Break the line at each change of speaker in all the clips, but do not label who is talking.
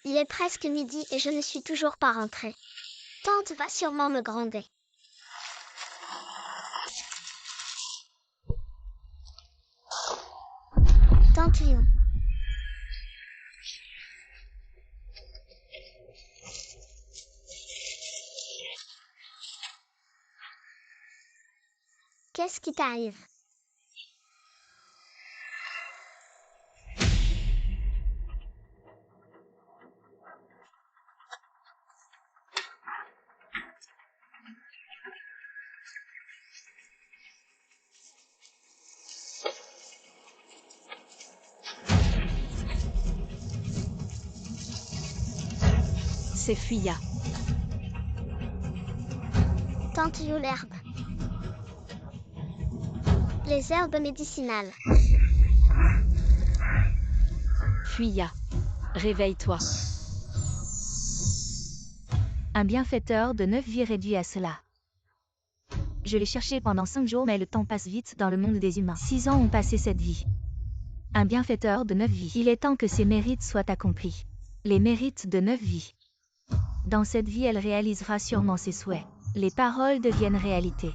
Il est presque midi et je ne suis toujours pas rentrée. Tante va sûrement me gronder. Tante You. Qu'est-ce qui t'arrive?
C'est Fuya.
Tante You, l'herbe. Les herbes médicinales.
Fuya. Réveille-toi.
Un bienfaiteur de 9 vies réduit à cela. Je l'ai cherché pendant 5 jours mais le temps passe vite dans le monde des humains. 6 ans ont passé cette vie. Un bienfaiteur de 9 vies. Il est temps que ses mérites soient accomplis. Les mérites de 9 vies. Dans cette vie, elle réalisera sûrement ses souhaits. Les paroles deviennent réalité.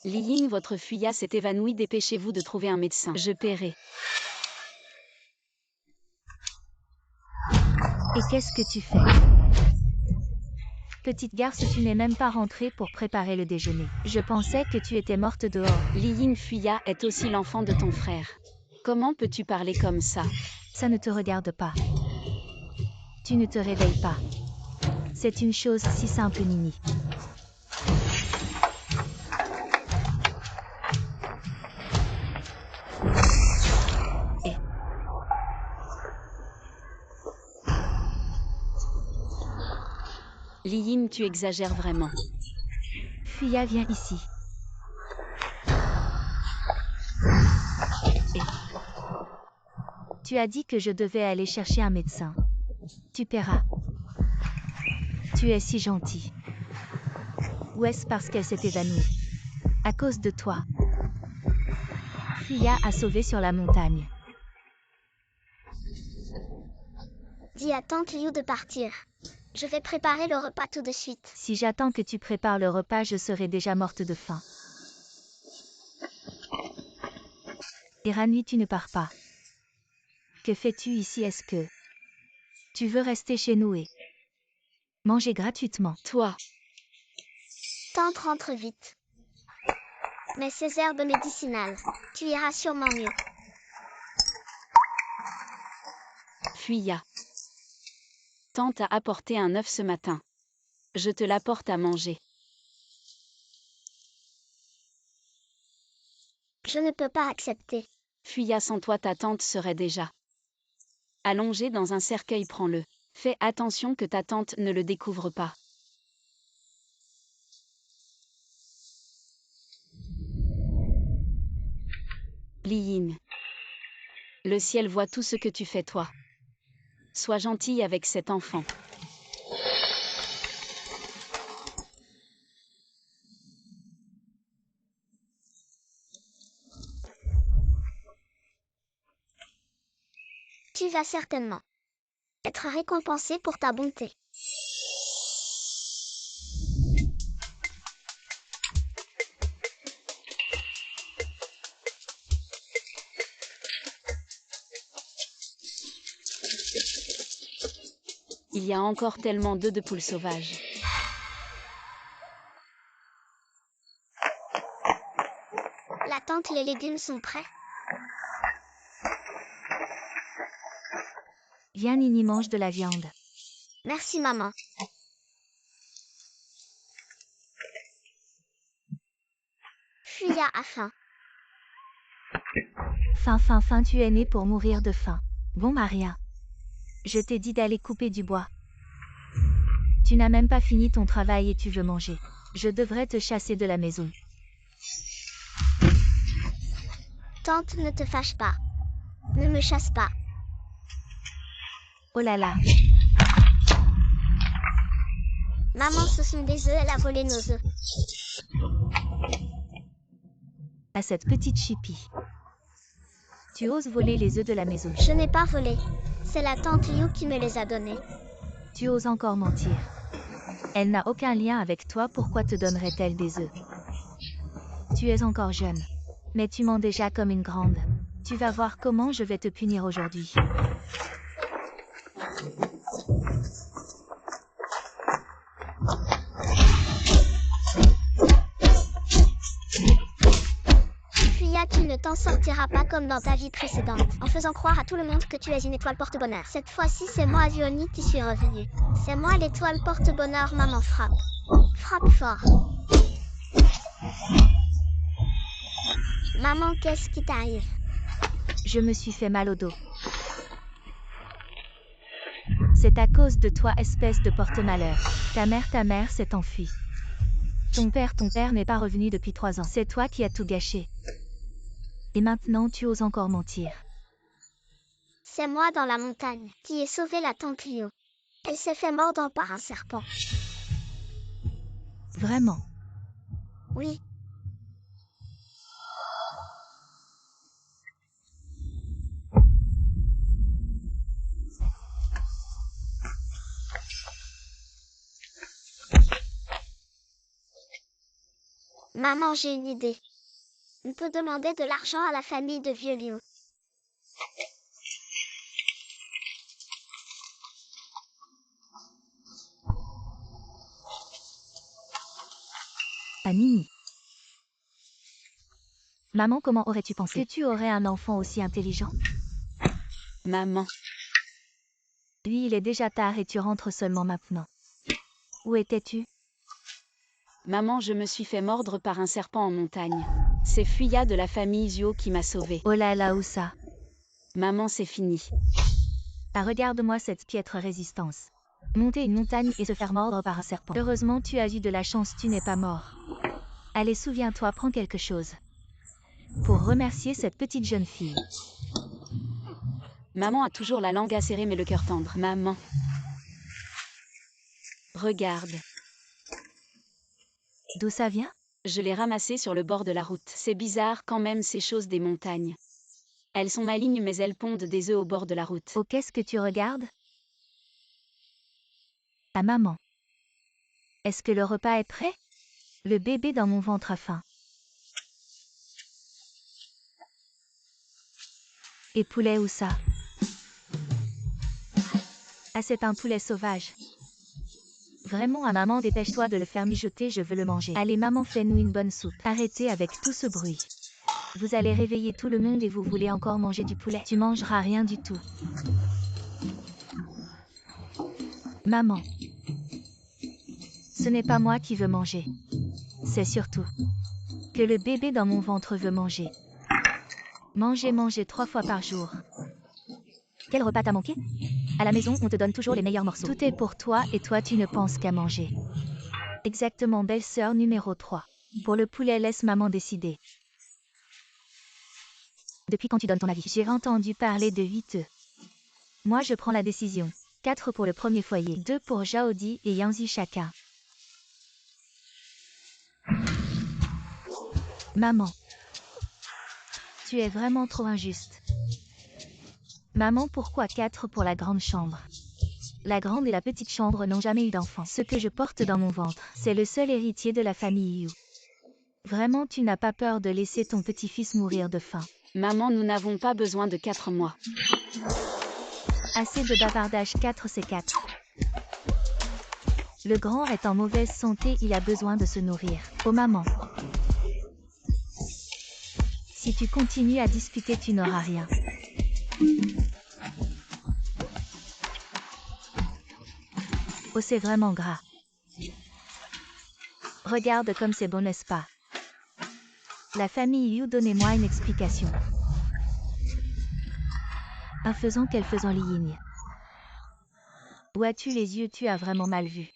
Liying, votre Fuya s'est évanouie, dépêchez-vous de trouver un médecin. Je paierai.
Et qu'est-ce que tu fais? Petite garce, tu n'es même pas rentrée pour préparer le déjeuner. Je pensais que tu étais morte dehors.
Liying, Fuya est aussi l'enfant de ton frère. Comment peux-tu parler comme ça?
Ça ne te regarde pas. Tu ne te réveilles pas. C'est une chose si simple, Nini.
Liying, tu exagères vraiment.
Fuya, viens ici. Tu as dit que je devais aller chercher un médecin. Tu paieras. Tu es si gentil. Ou est-ce parce qu'elle s'est évanouie? À cause de toi. Fuya a sauvé sur la montagne.
Dis à Tante You de partir. Je vais préparer le repas tout de suite.
Si j'attends que tu prépares le repas, je serai déjà morte de faim. Iranui, tu ne pars pas. Que fais-tu ici? Est-ce que tu veux rester chez nous et manger gratuitement?
Toi.
Tante rentre vite. Mais ces herbes médicinales, tu iras sûrement mieux.
Fuya. Tante a apporté un œuf ce matin. Je te l'apporte à manger.
Je ne peux pas accepter.
Fuya, sans toi ta tante serait déjà allongée dans un cercueil, prends-le. Fais attention que ta tante ne le découvre pas. Liying. Le ciel voit tout ce que tu fais, toi. Sois gentille avec cet enfant.
Tu vas certainement être récompensé pour ta bonté.
Il y a encore tellement d'œufs de poules sauvages.
La tante, les légumes sont prêts.
Viens, Nini, mange de la viande.
Merci maman. Fuya a faim.
Faim, tu es né pour mourir de faim. Bon, Maria. Je t'ai dit d'aller couper du bois. Tu n'as même pas fini ton travail et tu veux manger. Je devrais te chasser de la maison.
Tante, ne te fâche pas. Ne me chasse pas.
Oh là là.
Maman, ce sont des œufs, elle a volé nos œufs.
À cette petite chipie. Tu oses voler les œufs de la maison.
Je n'ai pas volé. C'est la tante Liu qui me les a donnés.
Tu oses encore mentir. Elle n'a aucun lien avec toi, pourquoi te donnerait-elle des œufs? Tu es encore jeune. Mais tu mens déjà comme une grande. Tu vas voir comment je vais te punir aujourd'hui.
Fuya, tu ne t'en sortiras pas comme dans ta vie précédente, en faisant croire à tout le monde que tu es une étoile porte-bonheur. Cette fois-ci, c'est moi, Vioni, qui suis revenue. C'est moi l'étoile porte-bonheur, maman, frappe. Frappe fort. Maman, qu'est-ce qui t'arrive?
Je me suis fait mal au dos. C'est à cause de toi, espèce de porte-malheur. Ta mère s'est enfuie. Ton père n'est pas revenu depuis 3 ans. C'est toi qui as tout gâché. Et maintenant tu oses encore mentir.
C'est moi dans la montagne qui ai sauvé la tante Liu. Elle s'est fait mordre par un serpent.
Vraiment?
Oui. Maman, j'ai une idée. On peut demander de l'argent à la famille de vieux Liu.
Annie. Maman, comment aurais-tu pensé que tu aurais un enfant aussi intelligent?
Maman.
Lui, il est déjà tard et tu rentres seulement maintenant. Où étais-tu?
Maman, je me suis fait mordre par un serpent en montagne. C'est Fuya de la famille Zhuo qui m'a sauvée.
Oh là là, où ça?
Maman, c'est fini.
Ah, regarde-moi cette piètre résistance. Monter une montagne et se faire mordre par un serpent. Heureusement, tu as eu de la chance, tu n'es pas mort. Allez, souviens-toi, prends quelque chose. Pour remercier cette petite jeune fille.
Maman a toujours la langue acérée mais le cœur tendre. Maman. Regarde.
D'où ça vient?
Je l'ai ramassé sur le bord de la route. C'est bizarre quand même ces choses des montagnes. Elles sont malignes mais elles pondent des œufs au bord de la route.
Oh, qu'est-ce que tu regardes? Ah, maman. Est-ce que le repas est prêt? Le bébé dans mon ventre a faim. Et poulet, où ça? Ah, c'est un poulet sauvage. Vraiment, à maman, dépêche-toi de le faire mijoter, je veux le manger. Allez, maman, fais-nous une bonne soupe. Arrêtez avec tout ce bruit. Vous allez réveiller tout le monde et vous voulez encore manger du poulet. Tu mangeras rien du tout. Maman. Ce n'est pas moi qui veux manger. C'est surtout que le bébé dans mon ventre veut manger. Manger 3 fois par jour. Quel repas t'as manqué? À la maison, on te donne toujours les meilleurs morceaux. Tout est pour toi et toi tu ne penses qu'à manger. Exactement, belle-sœur numéro 3. Pour le poulet, laisse maman décider. Depuis quand tu donnes ton avis? J'ai entendu parler de 8 œufs. Moi je prends la décision. 4 pour le premier foyer, 2 pour Jaodi et Yanzi chacun. Maman. Tu es vraiment trop injuste. Maman, pourquoi 4 pour la grande chambre? La grande et la petite chambre n'ont jamais eu d'enfant. Ce que je porte dans mon ventre, c'est le seul héritier de la famille Yu. Vraiment, tu n'as pas peur de laisser ton petit-fils mourir de faim?
Maman, nous n'avons pas besoin de 4 mois.
Assez de bavardage, 4 c'est 4. Le grand est en mauvaise santé, il a besoin de se nourrir. Oh maman. Si tu continues à discuter, tu n'auras rien. Oh, c'est vraiment gras. Regarde comme c'est bon, n'est-ce pas? La famille Yu, donnez-moi une explication. Un faisan, quel faisan ligne? Où as-tu les yeux? Tu as vraiment mal vu.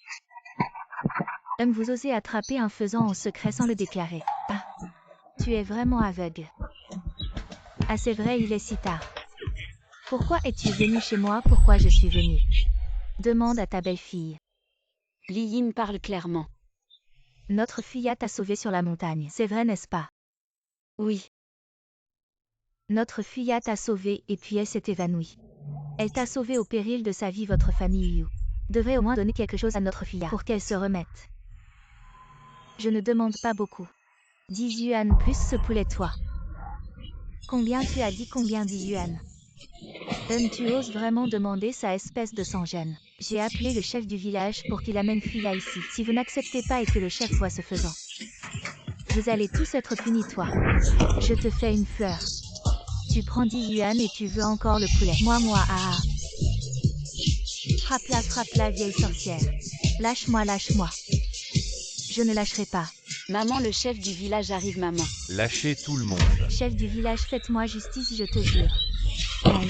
Vous osez attraper un faisan en secret sans le déclarer. Ah, tu es vraiment aveugle. Ah, c'est vrai, il est si tard. Pourquoi es-tu venu chez moi? Pourquoi je suis venue? Demande à ta belle-fille.
Li Yin parle clairement.
Notre fille t'a sauvé sur la montagne. C'est vrai, n'est-ce pas?
Oui.
Notre fille t'a sauvé et puis elle s'est évanouie. Elle t'a sauvé au péril de sa vie. Votre famille Yu devrait au moins donner quelque chose à notre fille pour qu'elle se remette. Je ne demande pas beaucoup. 10 yuan plus ce poulet toi. Combien tu as dit? Combien 10 yuan? Tu oses vraiment demander ça, espèce de sans-gêne. J'ai appelé le chef du village pour qu'il amène Fia ici. Si vous n'acceptez pas et que le chef voit ce faisant, vous allez tous être punis toi. Je te fais une fleur. Tu prends 10 yuan et tu veux encore le poulet. Moi, ah. Frappe-la, vieille sorcière. Lâche-moi. Je ne lâcherai pas.
Maman, le chef du village arrive, maman.
Lâchez tout le monde.
Chef du village, faites-moi justice, je te jure. Aïe.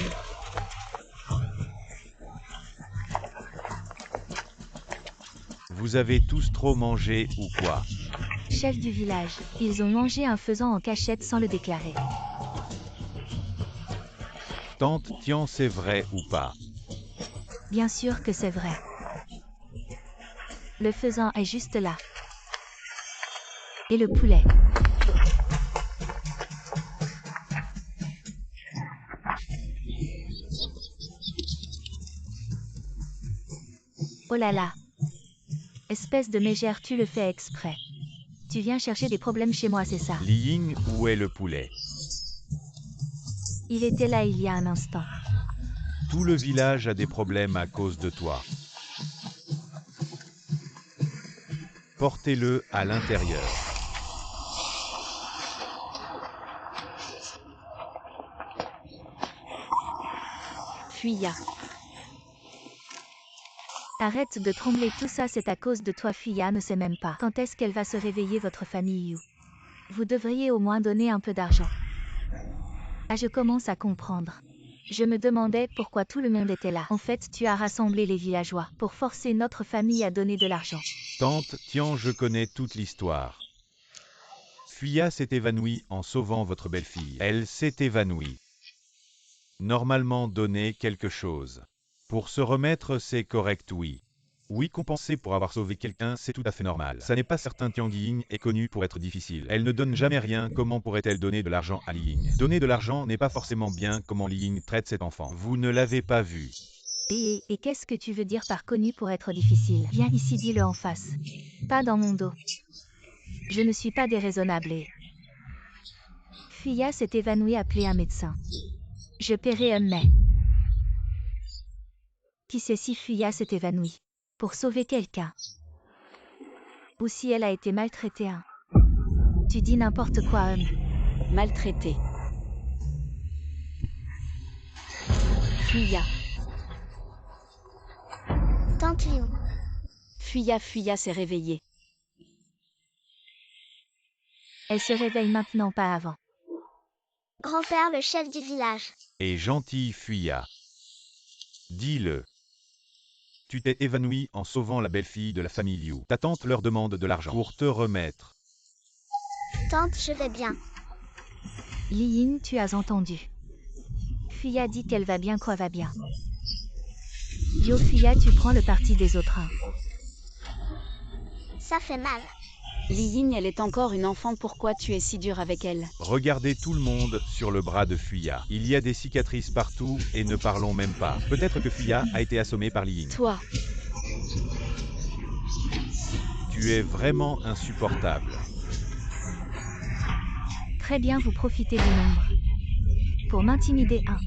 Vous avez tous trop mangé ou quoi?
Chef du village, ils ont mangé un faisan en cachette sans le déclarer.
Tante Tian, c'est vrai ou pas?
Bien sûr que c'est vrai. Le faisan est juste là. Et le poulet. Oh là là. Espèce de mégère, tu le fais exprès. Tu viens chercher des problèmes chez moi, c'est ça?
Li Ying, où est le poulet?
Il était là il y a un instant.
Tout le village a des problèmes à cause de toi. Portez-le à l'intérieur.
Fuya.
Arrête de trembler, tout ça c'est à cause de toi. Fia ne sait même pas quand est-ce qu'elle va se réveiller, votre famille Yu. Vous devriez au moins donner un peu d'argent. Ah, je commence à comprendre. Je me demandais pourquoi tout le monde était là. En fait, tu as rassemblé les villageois pour forcer notre famille à donner de l'argent.
Tante Tian, je connais toute l'histoire. Fuya s'est évanouie en sauvant votre belle-fille. Elle s'est évanouie. Normalement, donner quelque chose. Pour se remettre, c'est correct, oui. Oui, compenser pour avoir sauvé quelqu'un, c'est tout à fait normal. Ça n'est pas certain. Tian Ying est connue pour être difficile. Elle ne donne jamais rien, comment pourrait-elle donner de l'argent à Li Ying? Donner de l'argent n'est pas forcément bien. Comment Li Ying traite cet enfant? Vous ne l'avez pas vu.
Et qu'est-ce que tu veux dire par connu pour être difficile? Viens ici, dis-le en face. Pas dans mon dos. Je ne suis pas déraisonnable et... Fia s'est évanouie, appelez un médecin. Je paierai un mais. Qui sait si Fia s'est évanouie pour sauver quelqu'un? Ou si elle a été maltraitée, hein? Tu dis n'importe quoi,
Maltraité. Fuya.
Tante Yu.
Fuya s'est réveillée.
Elle se réveille maintenant, pas avant.
Grand-père, le chef du village.
Et gentille Fuya. Dis-le. Tu t'es évanoui en sauvant la belle-fille de la famille Liu. Ta tante leur demande de l'argent pour te remettre.
Tante, je vais bien.
Li Yin, tu as entendu. Fia dit qu'elle va bien, quoi va bien. Yo Fia, tu prends le parti des autres, hein.
Ça fait mal.
Li Yin, elle est encore une enfant, pourquoi tu es si dur avec elle?
Regardez tout le monde sur le bras de Fuya. Il y a des cicatrices partout et ne parlons même pas. Peut-être que Fuya a été assommée par Li Ying.
Toi.
Tu es vraiment insupportable.
Très bien, vous profitez du nombre. Pour m'intimider, hein.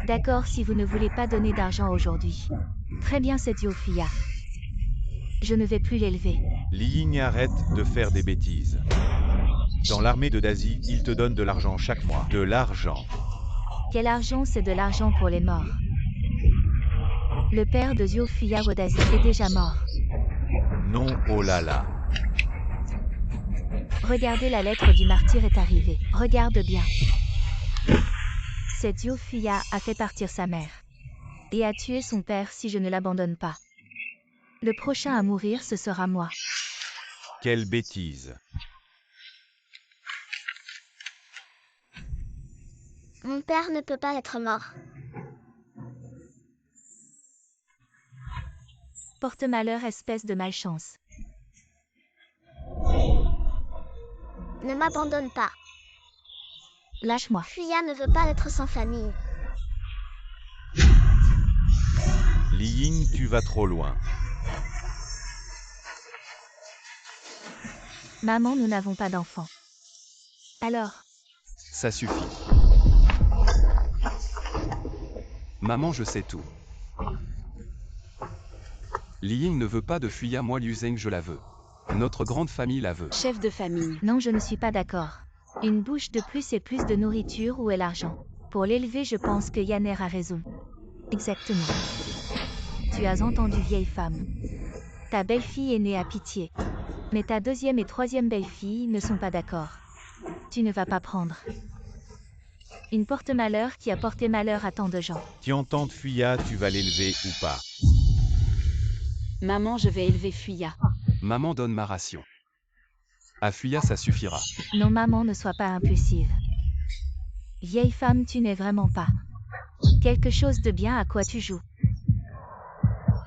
D'accord, si vous ne voulez pas donner d'argent aujourd'hui. Très bien, c'est Yo Fia. Je ne vais plus l'élever.
Li Ying, arrête de faire des bêtises. Dans l'armée de Dazi, ils te donnent de l'argent chaque mois. De l'argent.
Quel argent? C'est de l'argent pour les morts. Le père de Zio Fia Wodazi est déjà mort.
Non, oh là là.
Regardez, la lettre du martyr est arrivée. Regarde bien. Cette Zio Fia a fait partir sa mère. Et a tué son père si je ne l'abandonne pas. Le prochain à mourir, ce sera moi.
Quelle bêtise.
Mon père ne peut pas être mort.
Porte-malheur, espèce de malchance.
Ne m'abandonne pas.
Lâche-moi.
Fuya ne veut pas être sans famille.
Li Ying, tu vas trop loin.
Maman, nous n'avons pas d'enfants. Alors,
Ça suffit. Maman, je sais tout. Li Ying ne veut pas de Fuya, moi Liu Zheng je la veux. Notre grande famille la veut.
Chef de famille.
non, je ne suis pas d'accord. Une bouche de plus et plus de nourriture, où est l'argent? Pour l'élever, je pense que Yanner a raison. Exactement. Tu as entendu, vieille femme. Ta belle-fille est née à Pitié. Mais ta deuxième et troisième belle-fille ne sont pas d'accord. Tu ne vas pas prendre une porte-malheur qui a porté malheur à tant de gens.
Tientante Fuya, tu vas l'élever ou pas?
Maman, je vais élever Fuya.
Maman donne ma ration. À Fuya, ça suffira.
Non, maman, ne sois pas impulsive. Vieille femme, tu n'es vraiment pas quelque chose de bien à quoi tu joues.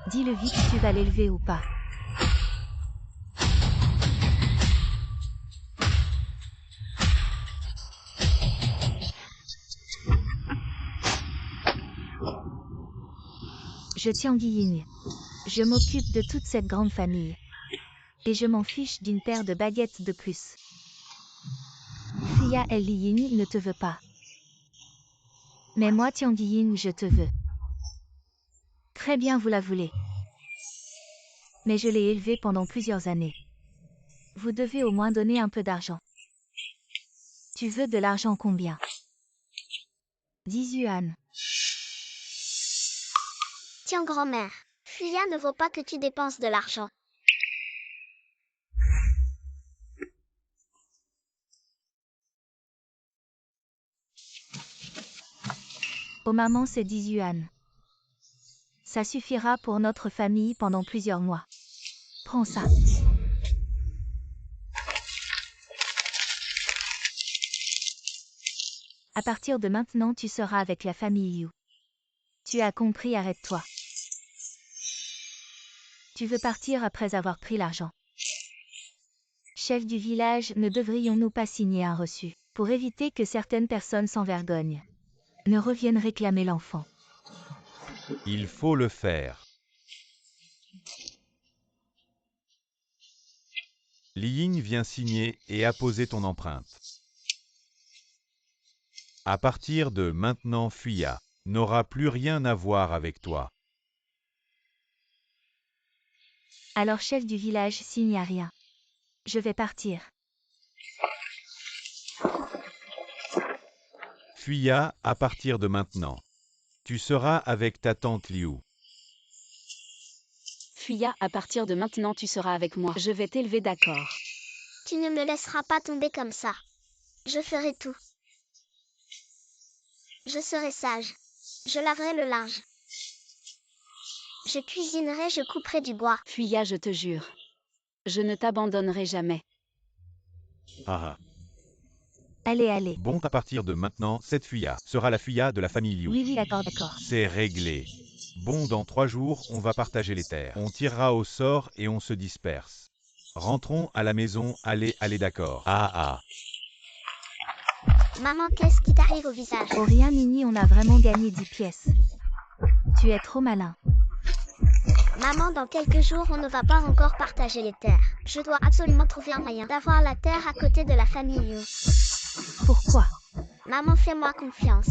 Dis-le vite, tu vas l'élever ou pas? Je Tian Ying. Je m'occupe de toute cette grande famille. Et je m'en fiche d'une paire de baguettes de plus. Fuya Li Ying ne te veut pas. Mais moi, Tian Ying, je te veux. Très bien, vous la voulez. Mais je l'ai élevée pendant plusieurs années. Vous devez au moins donner un peu d'argent. Tu veux de l'argent combien? 10 yuan.
Tiens, grand-mère. Fuya ne vaut pas que tu dépenses de l'argent.
Oh maman, c'est 10 yuan. Ça suffira pour notre famille pendant plusieurs mois. Prends ça. À partir de maintenant, tu seras avec la famille Liu. Tu as compris, arrête-toi. Tu veux partir après avoir pris l'argent. Chef du village, ne devrions-nous pas signer un reçu, pour éviter que certaines personnes s'envergognent ne reviennent réclamer l'enfant?
Il faut le faire. Li Ying vient signer et apposer ton empreinte. À partir de maintenant, Fuya n'aura plus rien à voir avec toi.
Alors chef du village, signe à rien. Je vais partir.
Fuya, à partir de maintenant, tu seras avec ta tante Liu.
Fuya, à partir de maintenant, tu seras avec moi. Je vais t'élever, d'accord.
Tu ne me laisseras pas tomber comme ça. Je ferai tout. Je serai sage. Je laverai le linge. Je cuisinerai, je couperai du bois.
Fuya, je te jure. Je ne t'abandonnerai jamais.
Ah.
Allez, allez.
Bon, à partir de maintenant, cette Fuya sera la Fuya de la famille Liu.
Oui, d'accord, d'accord.
C'est réglé. Bon, dans 3 jours, on va partager les terres. On tirera au sort et on se disperse. Rentrons à la maison, allez, d'accord. Ah.
Maman, qu'est-ce qui t'arrive au visage?
Oh rien, Nini, on a vraiment gagné 10 pièces. Tu es trop malin.
Maman, dans quelques jours, on ne va pas encore partager les terres. Je dois absolument trouver un moyen d'avoir la terre à côté de la famille Liu.
Pourquoi?
Maman, fais-moi confiance.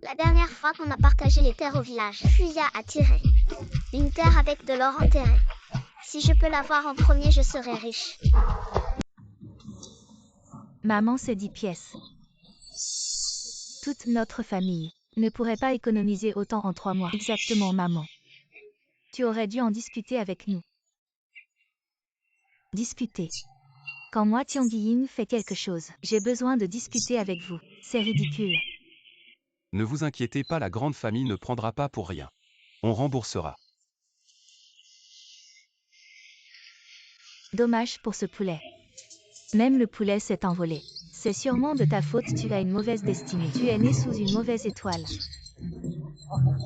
La dernière fois qu'on a partagé les terres au village, Fuya a tiré une terre avec de l'or enterré. Si je peux l'avoir en premier, je serai riche.
Maman, c'est 10 pièces. Toute notre famille ne pourrait pas économiser autant en 3 mois. Exactement, maman. Tu aurais dû en discuter avec nous. Discuter. Quand moi, Tian Ying, fait quelque chose, j'ai besoin de discuter avec vous. C'est ridicule.
Ne vous inquiétez pas, la grande famille ne prendra pas pour rien. On remboursera.
Dommage pour ce poulet. Même le poulet s'est envolé. C'est sûrement de ta faute, tu as une mauvaise destinée. Tu es né sous une mauvaise étoile.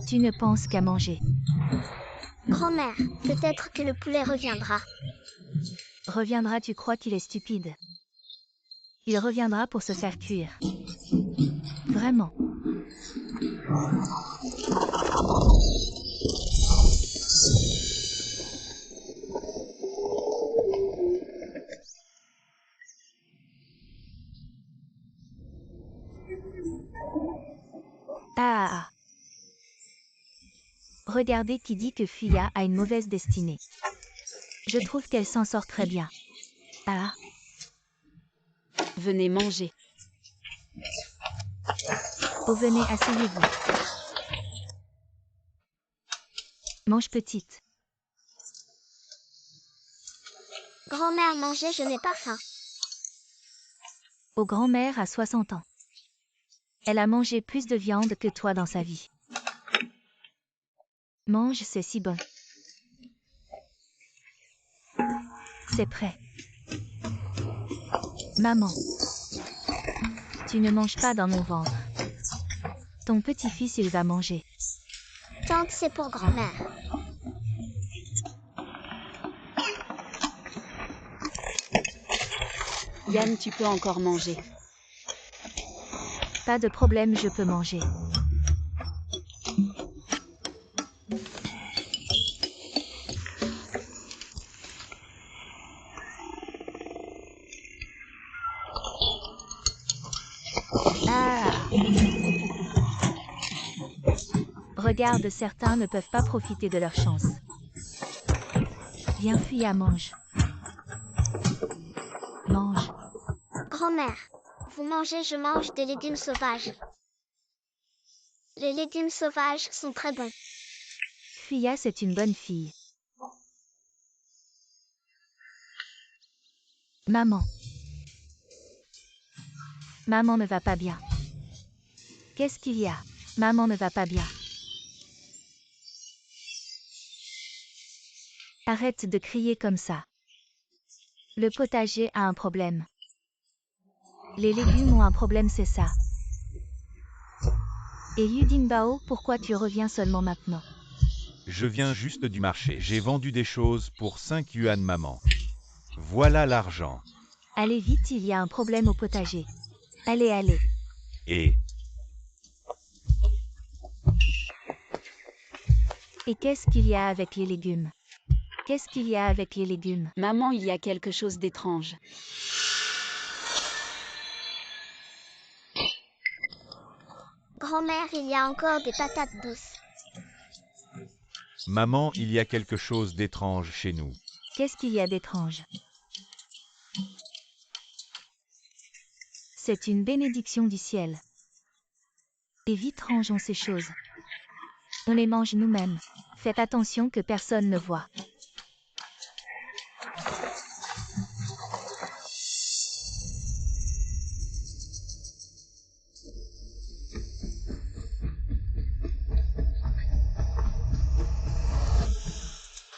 Tu ne penses qu'à manger.
Grand-mère, peut-être que le poulet reviendra.
Reviendra, tu crois qu'il est stupide? Il reviendra pour se faire cuire. Vraiment. Ah. Regardez qui dit que Fuya a une mauvaise destinée. Je trouve qu'elle s'en sort très bien. Ah.
Venez manger.
Oh, venez, asseyez-vous. Mange petite.
Grand-mère, mangez, je n'ai pas faim.
Oh, grand-mère a 60 ans. Elle a mangé plus de viande que toi dans sa vie. Mange, c'est si bon. C'est prêt. Maman. Tu ne manges pas dans mon ventre. Ton petit-fils, il va manger.
Tante, c'est pour grand-mère.
Yann, tu peux encore manger.
Pas de problème, je peux manger. Ah. Regarde, certains ne peuvent pas profiter de leur chance. Viens, Fuya, mange. Mange.
Grand-mère, vous mangez, je mange des légumes sauvages. Les légumes sauvages sont très bons.
Fuya, c'est une bonne fille. Maman. Maman ne va pas bien. Qu'est-ce qu'il y a? Maman ne va pas bien. Arrête de crier comme ça. Le potager a un problème. Les légumes ont un problème, c'est ça. Et Yudingbao, pourquoi tu reviens seulement maintenant?
Je viens juste du marché. J'ai vendu des choses pour 5 yuan, maman. Voilà l'argent.
Allez vite, il y a un problème au potager. Allez, allez.
Et
Et qu'est-ce qu'il y a avec les légumes? Qu'est-ce qu'il y a avec les légumes?
Maman, il y a quelque chose d'étrange.
Grand-mère, il y a encore des patates douces.
maman, il y a quelque chose d'étrange chez nous.
Qu'est-ce qu'il y a d'étrange? C'est une bénédiction du ciel. Et vite rangeons ces choses. On les mange nous-mêmes. Faites attention que personne ne voit.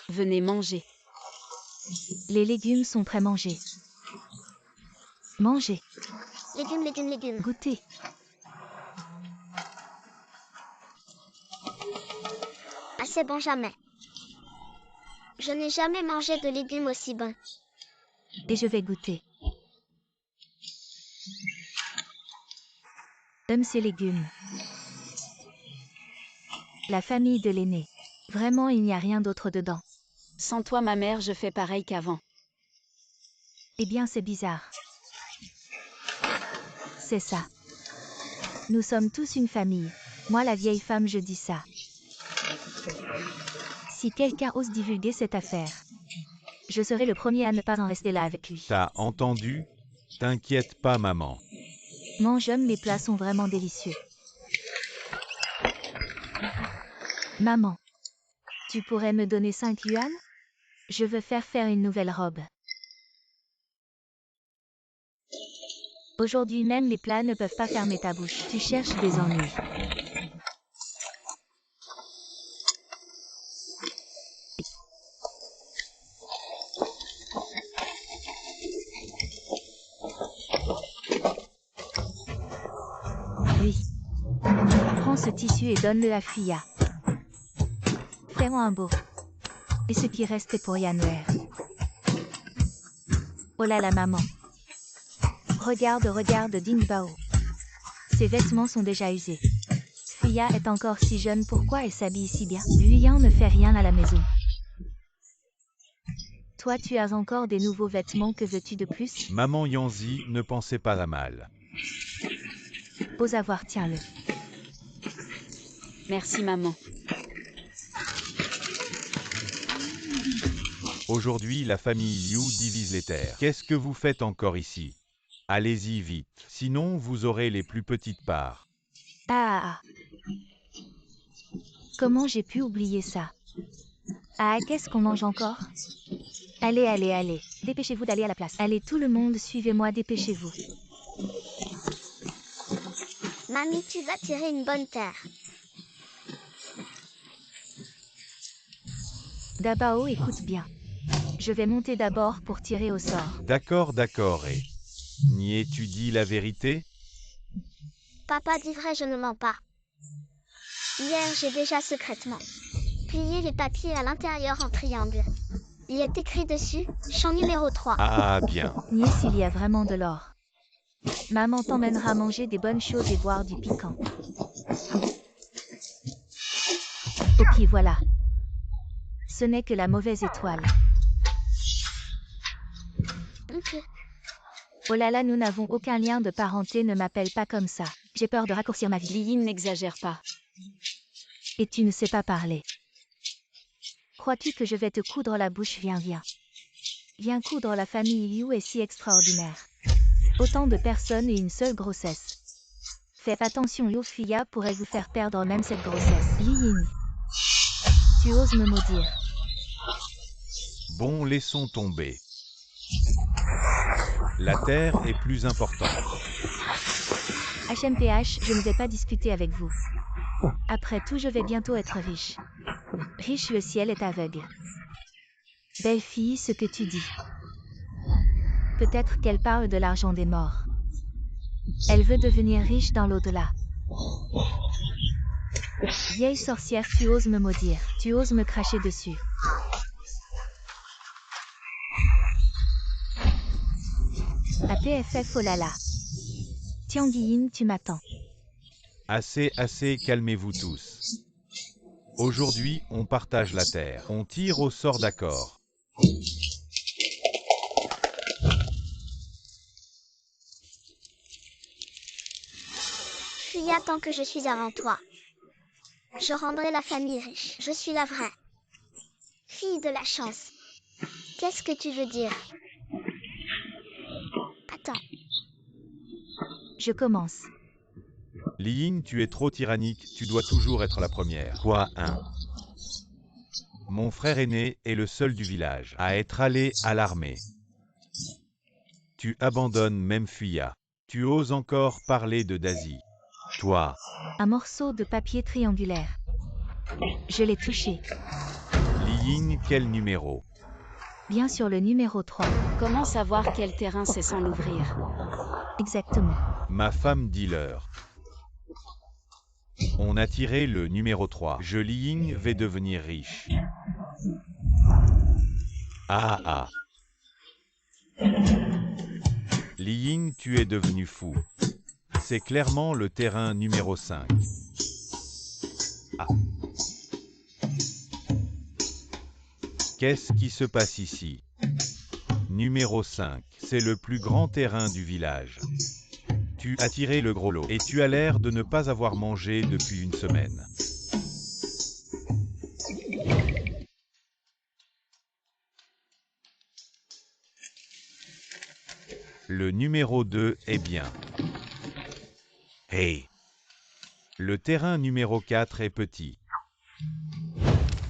Venez manger.
Les légumes sont prêts mangés. Mangez,
Légumes, légumes, légumes.
goûtez.
Ah, c'est bon, jamais. Je n'ai jamais mangé de légumes aussi bons.
Et je vais goûter. J'aime ces légumes. La famille de l'aîné. Vraiment, il n'y a rien d'autre dedans.
Sans toi, ma mère, je fais pareil qu'avant.
Eh bien, c'est bizarre. C'est ça. Nous sommes tous une famille. Moi, la vieille femme, je dis ça. Si quelqu'un ose divulguer cette affaire, je serai le premier à ne pas en rester là avec lui.
T'as entendu? T'inquiète pas, maman.
Mange, mes plats sont vraiment délicieux. Maman, tu pourrais me donner 5 yuan? Je veux faire une nouvelle robe. Aujourd'hui même les plats ne peuvent pas fermer ta bouche. Tu cherches des ennuis. Oui. Prends ce tissu et donne-le à Fuya. Fais-moi un beau. Et ce qui reste est pour Yanner. Oh là là maman. Regarde Ding Bao. Ses vêtements sont déjà usés. Fuya est encore si jeune, pourquoi elle s'habille si bien? Luyan ne fait rien à la maison. Toi tu as encore des nouveaux vêtements, que veux-tu de plus?
Maman Yanzi ne pensait pas à mal.
Beaux avoir, tiens-le.
Merci maman.
Aujourd'hui, la famille Liu divise les terres. Qu'est-ce que vous faites encore ici? Allez-y vite, sinon vous aurez les plus petites parts.
Ah. Comment j'ai pu oublier ça? Ah, qu'est-ce qu'on mange encore? Allez. Dépêchez-vous d'aller à la place. Allez tout le monde, suivez-moi, dépêchez-vous.
Mamie, tu vas tirer une bonne terre.
Dabao, écoute bien. Je vais monter d'abord pour tirer au sort.
D'accord, et... Niais-tu dit la vérité?
Papa dit vrai, je ne mens pas. Hier, j'ai déjà secrètement plié les papiers à l'intérieur en triangle. Il est écrit dessus, champ numéro 3.
Ah bien.
Niais s'il y a vraiment de l'or. Maman t'emmènera manger des bonnes choses et boire du piquant. Ok, voilà. Ce n'est que la mauvaise étoile.
Ok.
Oh là là, nous n'avons aucun lien de parenté, ne m'appelle pas comme ça. J'ai peur de raccourcir ma vie.
Liyin n'exagère pas.
Et tu ne sais pas parler. Crois-tu que je vais te coudre la bouche? Viens. Viens coudre, la famille Liu est si extraordinaire. Autant de personnes et une seule grossesse. Faites attention, Liu, Fuya pourrait vous faire perdre même cette grossesse. Liyin. Tu oses me maudire.
Bon, laissons tomber. La terre est plus importante.
HMPH, je ne vais pas discuter avec vous. Après tout, je vais bientôt être riche. Riche, le ciel est aveugle. Belle fille, ce que tu dis. Peut-être qu'elle parle de l'argent des morts. Elle veut devenir riche dans l'au-delà. Vieille sorcière, tu oses me maudire. Tu oses me cracher dessus. La PFF, oh là là. Tianguiyin, tu m'attends.
Assez, calmez-vous tous. Aujourd'hui, on partage la terre. On tire au sort, d'accord.
Fuya, tant que je suis avant toi. Je rendrai la famille riche. Je suis la vraie fille de la chance. Qu'est-ce que tu veux dire? Attends.
Je commence.
Liyin, tu es trop tyrannique, tu dois toujours être la première. Quoi, hein? Mon frère aîné est le seul du village à être allé à l'armée. Tu abandonnes même Fuya. Tu oses encore parler de Daisy. Toi.
Un morceau de papier triangulaire. Je l'ai touché.
Liyin, quel numéro?
Bien sûr, le numéro 3.
Comment savoir quel terrain c'est sans l'ouvrir?
Exactement.
Ma femme dealer. On a tiré le numéro 3. Je, Liyin, vais devenir riche. Ah. Liyin, tu es devenu fou. C'est clairement le terrain numéro 5. Ah. Qu'est-ce qui se passe ici? Numéro 5, c'est le plus grand terrain du village. Tu as tiré le gros lot et tu as l'air de ne pas avoir mangé depuis une semaine. Le numéro 2 est bien. Hey! Le terrain numéro 4 est petit.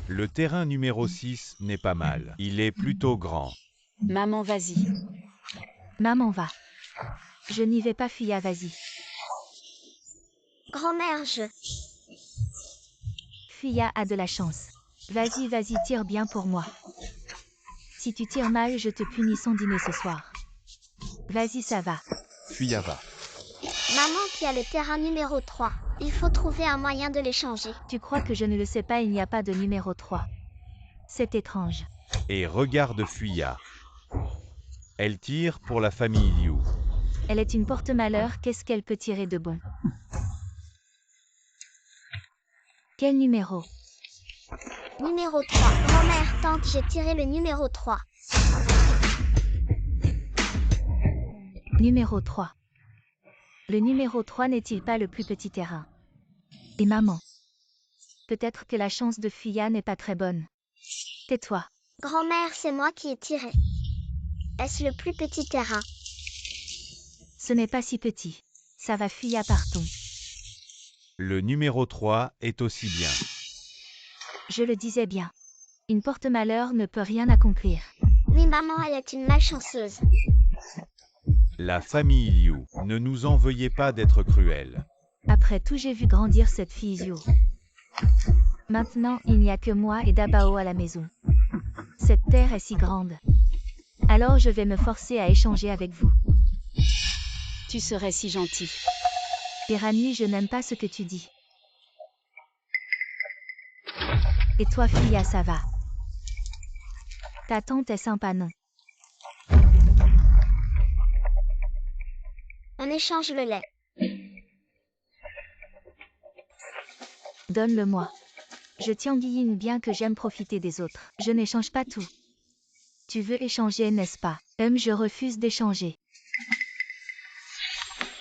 Le terrain numéro 6 n'est pas mal. Il est plutôt grand.
Maman, vas-y.
Maman, va. Je n'y vais pas, Fuya, vas-y.
Grand-mère, je...
Fuya a de la chance. Vas-y, tire bien pour moi. Si tu tires mal, je te punis sans dîner ce soir. Vas-y, ça va.
Fuya va.
Maman qui a le terrain numéro 3. Il faut trouver un moyen de les changer.
Tu crois que je ne le sais pas, il n'y a pas de numéro 3. C'est étrange.
Et regarde Fuya. Elle tire pour la famille Liu.
Elle est une porte-malheur, qu'est-ce qu'elle peut tirer de bon? Quel numéro?
Numéro 3. Grand-mère, tante, j'ai tiré le numéro 3.
Numéro 3. Le numéro 3 n'est-il pas le plus petit terrain? Et maman? Peut-être que la chance de Fuya n'est pas très bonne. Tais-toi.
Grand-mère, c'est moi qui ai tiré. Est-ce le plus petit terrain?
Ce n'est pas si petit. Ça va, Fuya, partons.
Le numéro 3 est aussi bien.
Je le disais bien. Une porte-malheur ne peut rien accomplir.
Oui, maman, elle est une malchanceuse.
La famille Liu, ne nous en veuillez pas d'être cruels.
Après tout, j'ai vu grandir cette fille Zio. Maintenant, il n'y a que moi et Dabao à la maison. Cette terre est si grande. Alors je vais me forcer à échanger avec vous.
Tu serais si gentil.
Pirani, je n'aime pas ce que tu dis. Et toi, Fuya, ça va? Ta tante est sympa, non?
On échange le lait.
Donne-le-moi. Je tiens Guilline bien que j'aime profiter des autres. Je n'échange pas tout. Tu veux échanger, n'est-ce pas? Je refuse d'échanger.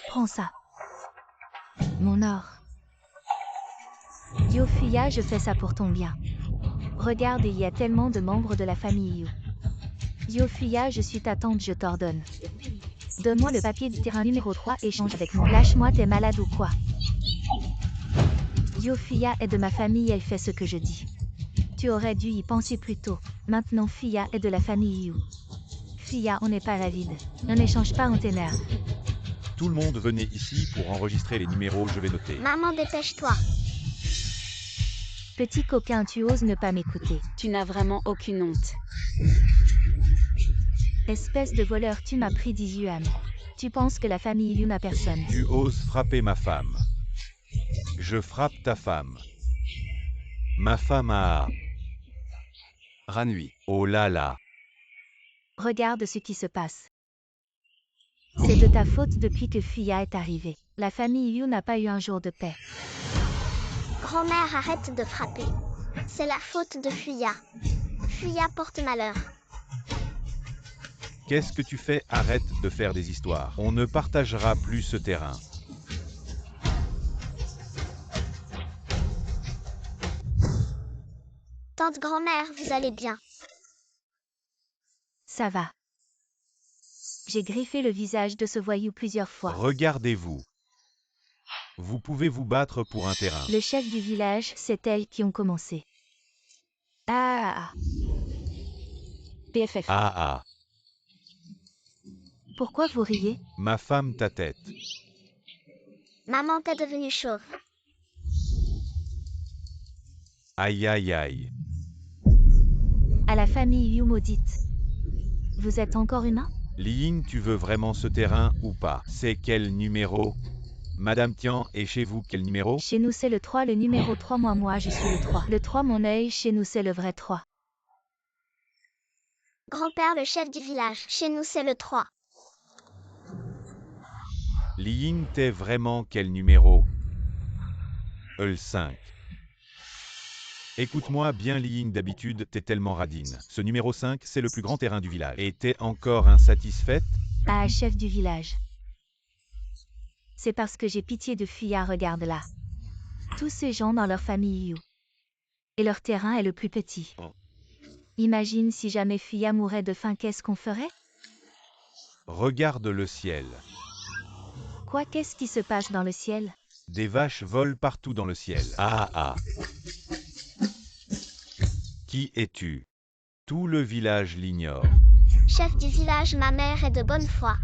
Prends ça. Mon or. Yo Fuya, je fais ça pour ton bien. Regarde, il y a tellement de membres de la famille Yu. Yo Fuya, je suis ta tante, je t'ordonne. Donne-moi le papier du terrain numéro 3, échange avec moi. Lâche-moi, t'es malade ou quoi? Yo Fuya est de ma famille, elle fait ce que je dis. Tu aurais dû y penser plus tôt. Maintenant Fuya est de la famille Yu. Fuya, on n'est pas à la vide. On n'échange pas, on t'énerve.
Tout le monde venez ici pour enregistrer les numéros, je vais noter.
Maman, dépêche-toi.
Petit coquin, tu oses ne pas m'écouter.
Tu n'as vraiment aucune honte.
Espèce de voleur, tu m'as pris 10 yuan. Tu penses que la famille Yu n'a personne.
Tu oses frapper ma femme. Je frappe ta femme. Ma femme a...
Ranui.
Oh là là.
Regarde ce qui se passe. C'est de ta faute depuis que Fuya est arrivée. La famille Yu n'a pas eu un jour de paix.
Grand-mère, arrête de frapper. C'est la faute de Fuya. Fuya porte malheur.
Qu'est-ce que tu fais? Arrête de faire des histoires. On ne partagera plus ce terrain.
Tante grand-mère, vous allez bien?
Ça va. J'ai griffé le visage de ce voyou plusieurs fois.
Regardez-vous. Vous pouvez vous battre pour un terrain.
Le chef du village, c'est elles qui ont commencé. Ah.
PFF.
Ah ah.
Pourquoi vous riez?
Ma femme ta tête.
Maman, t'es devenue chauve.
Aïe aïe aïe.
À la famille Yu maudite. Vous êtes encore humain?
Liing, tu veux vraiment ce terrain ou pas? C'est quel numéro? Madame Tian, et chez vous, quel numéro?
Chez nous c'est le 3, le numéro 3, moi je suis le 3. Le 3, mon œil, chez nous c'est le vrai 3.
Grand-père, le chef du village. Chez nous, c'est le 3.
Liing, t'es vraiment quel numéro? Le 5. Écoute-moi bien Liing, d'habitude t'es tellement radine. Ce numéro 5, c'est le plus grand terrain du village. Et t'es encore insatisfaite?
Ah, chef du village. C'est parce que j'ai pitié de Fuya, regarde là. Tous ces gens dans leur famille Yu. Et leur terrain est le plus petit. Imagine si jamais Fuya mourait de faim, qu'est-ce qu'on ferait?
Regarde le ciel.
Quoi, qu'est-ce qui se passe dans le ciel?
Des vaches volent partout dans le ciel. Ah ah. Qui es-tu? Tout le village l'ignore.
Chef du village, ma mère est de bonne foi.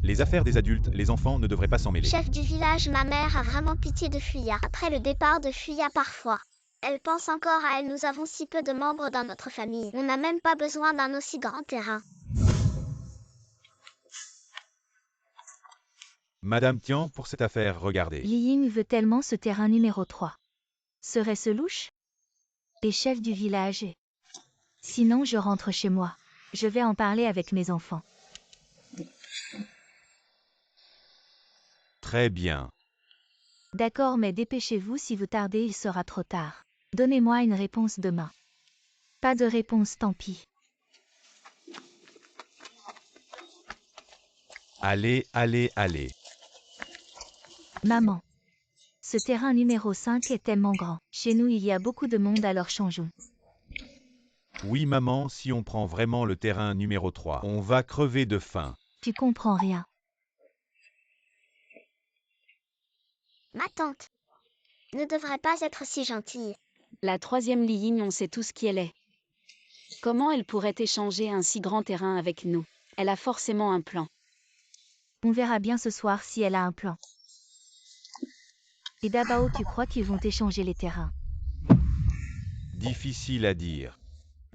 Les affaires des adultes, les enfants ne devraient pas s'en mêler.
Chef du village, ma mère a vraiment pitié de Fuya. Après le départ de Fuya parfois. Elle pense encore à elle, nous avons si peu de membres dans notre famille. On n'a même pas besoin d'un aussi grand terrain.
Madame Tian, pour cette affaire, regardez.
Li Ying veut tellement ce terrain numéro 3. Serait-ce louche? Les chefs du village et... Sinon je rentre chez moi. Je vais en parler avec mes enfants.
Très bien.
D'accord, mais dépêchez-vous, si vous tardez il sera trop tard. Donnez-moi une réponse demain. Pas de réponse, tant pis.
Allez, allez, allez.
Maman. Ce terrain numéro 5 est tellement grand. Chez nous il y a beaucoup de monde, alors changeons.
Oui maman, si on prend vraiment le terrain numéro 3, on va crever de faim.
Tu comprends rien.
Ma tante ne devrait pas être si gentille.
La troisième Li Ying, on sait tous qui elle est. Comment elle pourrait échanger un si grand terrain avec nous? Elle a forcément un plan.
On verra bien ce soir si elle a un plan. Et Dabao, tu crois qu'ils vont échanger les terrains?
Difficile à dire.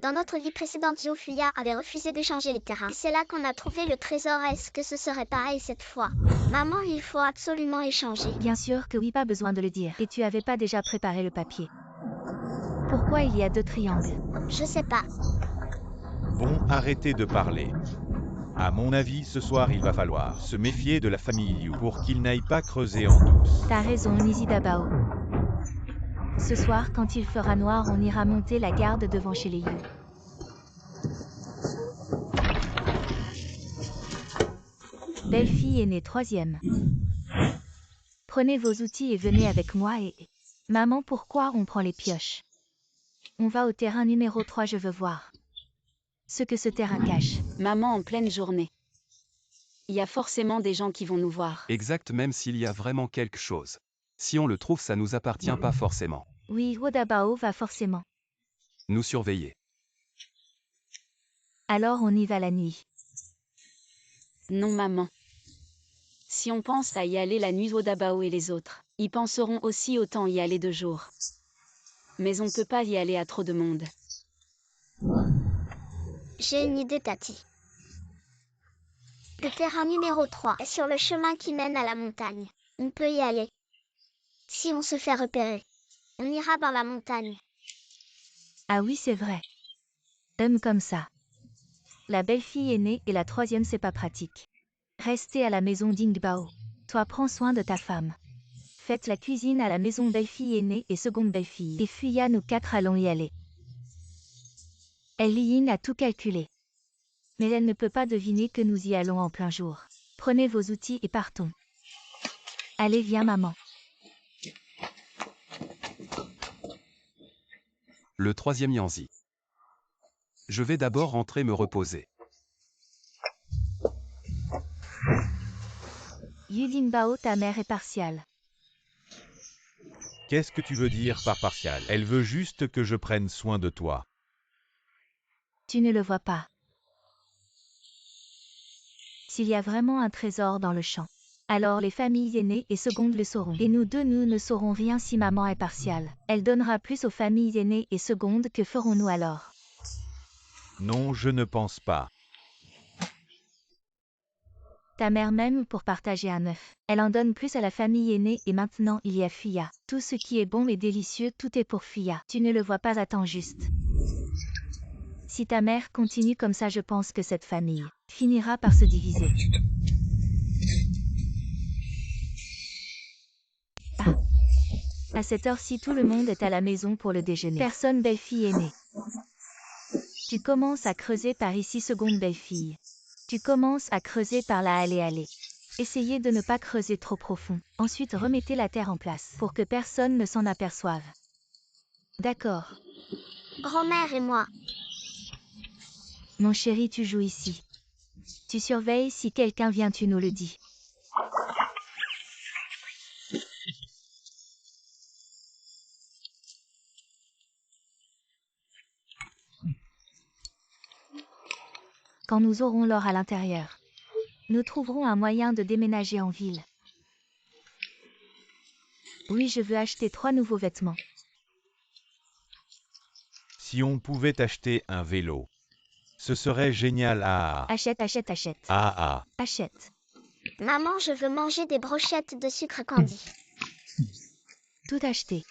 Dans notre vie précédente, Zhou Fuya avait refusé d'échanger les terrains. C'est là qu'on a trouvé le trésor. Est-ce que ce serait pareil cette fois? Maman, il faut absolument échanger.
Bien sûr que oui, pas besoin de le dire. Et tu avais pas déjà préparé le papier? Pourquoi il y a 2 triangles?
Je sais pas.
Bon, arrêtez de parler. À mon avis, ce soir, il va falloir se méfier de la famille Liu pour qu'ils n'aillent pas creuser en douce.
T'as raison, Nizi Dabao. Ce soir, quand il fera noir, on ira monter la garde devant chez les Yu. Belle-fille est née 3e. Prenez vos outils et venez avec moi et... Maman, pourquoi on prend les pioches? On va au terrain numéro 3, je veux voir ce que ce terrain cache.
Maman, en pleine journée. Il y a forcément des gens qui vont nous voir.
Exact, même s'il y a vraiment quelque chose. Si on le trouve, ça nous appartient pas forcément.
Oui, Wodabao va forcément.
Nous surveiller.
Alors on y va la nuit.
Non maman. Si on pense à y aller la nuit, Wodabao et les autres, y penseront aussi, autant y aller de jour. Mais on ne peut pas y aller à trop de monde.
J'ai une idée, Tati. Le terrain numéro 3 est sur le chemin qui mène à la montagne. On peut y aller. Si on se fait repérer, on ira dans la montagne.
Ah oui, c'est vrai. Comme ça. La belle-fille est née et la 3e, c'est pas pratique. Restez à la maison Dingbao. Toi, prends soin de ta femme. Faites la cuisine à la maison belle-fille aînée et seconde belle-fille. Et Fuya, nous 4 allons y aller. Li Ying a tout calculé. Mais elle ne peut pas deviner que nous y allons en plein jour. Prenez vos outils et partons. Allez, viens maman.
Le 3e Yanzi. Je vais d'abord rentrer me reposer.
Yudinbao, ta mère est partiale.
Qu'est-ce que tu veux dire par partial? Elle veut juste que je prenne soin de toi.
Tu ne le vois pas. S'il y a vraiment un trésor dans le champ, alors les familles aînées et secondes le sauront. Et nous deux, nous ne saurons rien si maman est partiale. Elle donnera plus aux familles aînées et secondes, que ferons-nous alors?
Non, je ne pense pas.
Ta mère même pour partager un œuf. Elle en donne plus à la famille aînée et maintenant il y a Fuya. Tout ce qui est bon et délicieux, tout est pour Fuya. Tu ne le vois pas, attends juste. Si ta mère continue comme ça, je pense que cette famille finira par se diviser. Ah. À cette heure-ci, tout le monde est à la maison pour le déjeuner. Personne, belle-fille aînée. Tu commences à creuser par ici, seconde belle-fille. Tu commences à creuser par là, allez. Essayez de ne pas creuser trop profond. Ensuite, remettez la terre en place pour que personne ne s'en aperçoive. D'accord.
Grand-mère et moi.
Mon chéri, tu joues ici. Tu surveilles, si quelqu'un vient, tu nous le dis. Quand nous aurons l'or à l'intérieur, nous trouverons un moyen de déménager en ville. Oui, je veux acheter 3 nouveaux vêtements.
Si on pouvait acheter un vélo, ce serait génial.
Achète.
Ah.
Achète.
Maman, je veux manger des brochettes de sucre candy.
Tout acheté.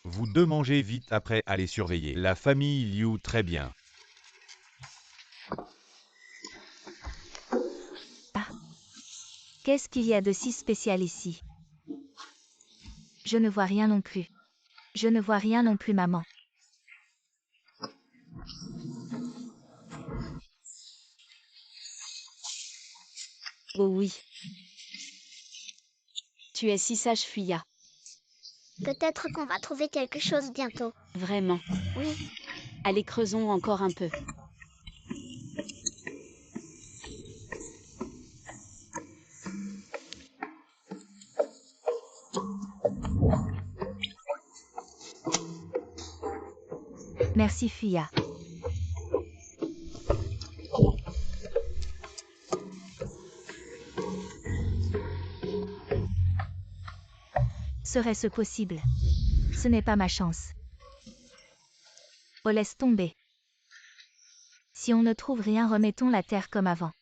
Vous deux mangez vite après aller surveiller la famille Liu très bien.
Qu'est-ce qu'il y a de si spécial ici? Je ne vois rien non plus. Je ne vois rien non plus, maman.
Oh oui. Tu es si sage, Fuya.
Peut-être qu'on va trouver quelque chose bientôt.
Vraiment.
Oui,
Allez, creusons encore un peu.
Merci, Fuya. Serait-ce possible? Ce n'est pas ma chance. Oh, laisse tomber. Si on ne trouve rien, remettons la terre comme avant.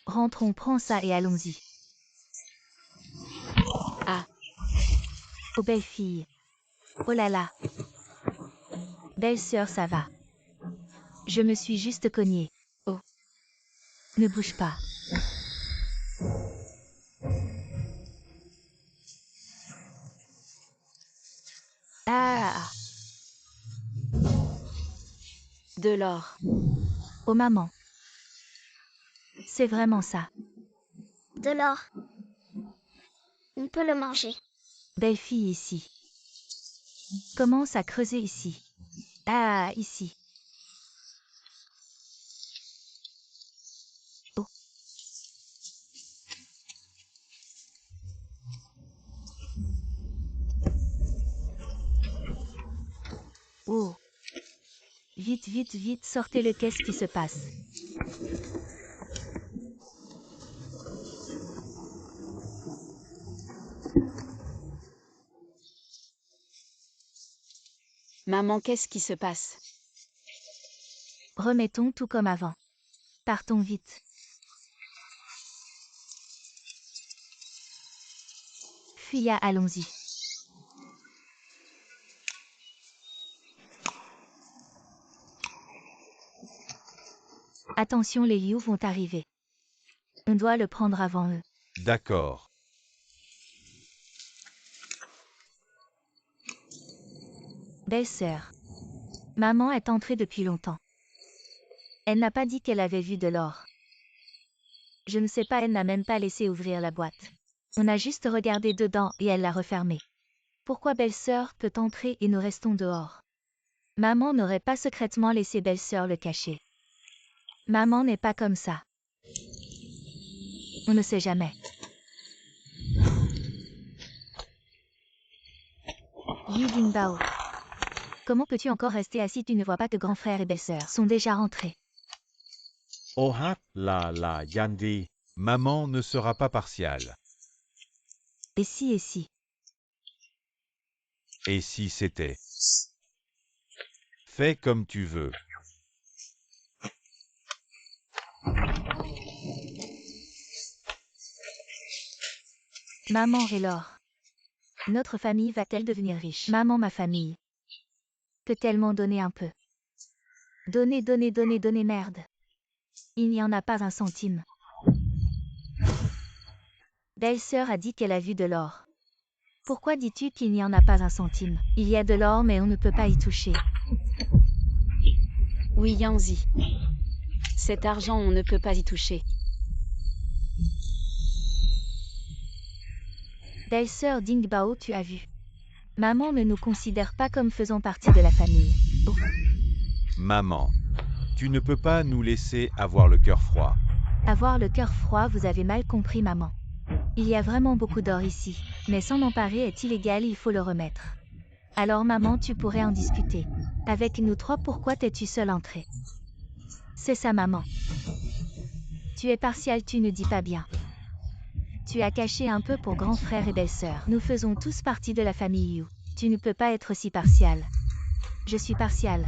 Rentrons, prends ça et allons-y.
Ah.
Oh, belle fille. Oh là là. Belle sœur, ça va. Je me suis juste cognée.
Oh.
Ne bouge pas. Ah.
De l'or.
Oh maman. C'est vraiment ça.
de l'or. On peut le manger.
Belle fille ici. Commence à creuser ici. Ah, ici. Oh. Oh. Vite, vite, vite, sortez-le, qu'est-ce qui se passe?
Maman, qu'est-ce qui se passe?
Remettons tout comme avant. Partons vite. Fuya, allons-y. Attention, les Liu vont arriver. On doit le prendre avant eux.
D'accord.
Belle sœur. Maman est entrée depuis longtemps. Elle n'a pas dit qu'elle avait vu de l'or. Je ne sais pas, elle n'a même pas laissé ouvrir la boîte. On a juste regardé dedans et elle l'a refermée. Pourquoi belle-sœur peut entrer et nous restons dehors? Maman n'aurait pas secrètement laissé belle-sœur le cacher. Maman n'est pas comme ça. On ne sait jamais. Li Dingbao. Comment peux-tu encore rester assis? Tu ne vois pas que grand frère et belle-sœur sont déjà rentrés.
Oh la Yandi. Maman ne sera pas partiale.
Et si et si?
Et si c'était? Fais comme tu veux.
Maman et l'or. Notre famille va-t-elle devenir riche? Maman, ma famille. Peut-elle m'en donner un peu? Donnez, donnez, donnez, donnez, merde. Il n'y en a pas un centime. Belle-sœur a dit qu'elle a vu de l'or. Pourquoi dis-tu qu'il n'y en a pas un centime? Il y a de l'or mais on ne peut pas y toucher.
Oui, Yanzi. Cet argent, on ne peut pas y toucher.
Belle-sœur Dingbao, tu as vu. Maman ne nous considère pas comme faisant partie de la famille. Oh.
Maman. Tu ne peux pas nous laisser avoir le cœur froid.
Avoir le cœur froid, vous avez mal compris, maman. Il y a vraiment beaucoup d'or ici, mais s'en emparer est illégal, il faut le remettre. Alors maman, tu pourrais en discuter. Avec nous trois, pourquoi t'es-tu seule entrée? C'est ça, maman. Tu es partial, tu ne dis pas bien. Tu as caché un peu pour grand frère et belle-sœur. Nous faisons tous partie de la famille Yu. Tu ne peux pas être si partial. Je suis partial.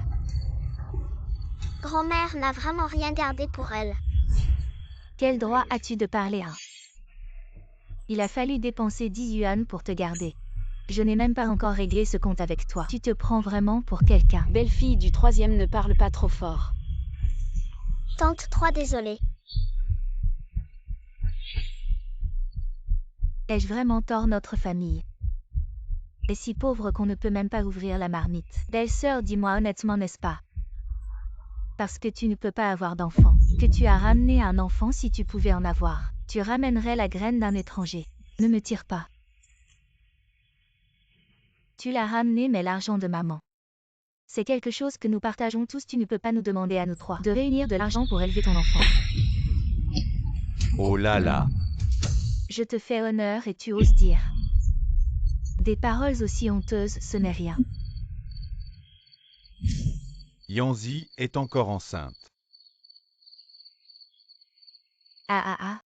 Grand-mère n'a vraiment rien gardé pour elle.
Quel droit as-tu de parler, hein? Il a fallu dépenser 10 yuan pour te garder. Je n'ai même pas encore réglé ce compte avec toi. Tu te prends vraiment pour quelqu'un.
Belle-fille du 3e, ne parle pas trop fort.
Tante 3 désolée.
Ai-je vraiment tort? Notre famille est si pauvre qu'on ne peut même pas ouvrir la marmite. Belle-sœur, dis-moi honnêtement, n'est-ce pas? Parce que tu ne peux pas avoir d'enfant. Que tu as ramené un enfant si tu pouvais en avoir. Tu ramènerais la graine d'un étranger. Ne me tire pas. Tu l'as ramené, mais l'argent de maman. C'est quelque chose que nous partageons tous. Tu ne peux pas nous demander à nous trois de réunir de l'argent pour élever ton enfant.
Oh là là.
Je te fais honneur et tu oses dire des paroles aussi honteuses, ce n'est rien.
Yanzi est encore enceinte.
Ah.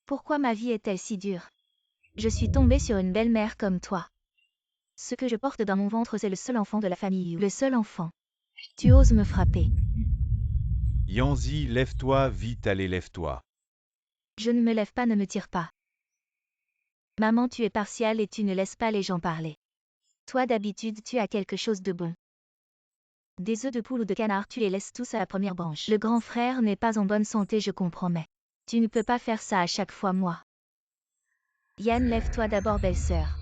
Pourquoi ma vie est-elle si dure? Je suis tombée sur une belle-mère comme toi. Ce que je porte dans mon ventre, c'est le seul enfant de la famille. Le seul enfant. Tu oses me frapper.
Yanzi, lève-toi, vite, allez, lève-toi.
Je ne me lève pas, ne me tire pas. Maman, tu es partiale et tu ne laisses pas les gens parler. Toi, d'habitude, tu as quelque chose de bon. Des œufs de poule ou de canard, tu les laisses tous à la première branche. Le grand frère n'est pas en bonne santé, je comprends, mais tu ne peux pas faire ça à chaque fois, moi. Yann, lève-toi d'abord, belle-sœur.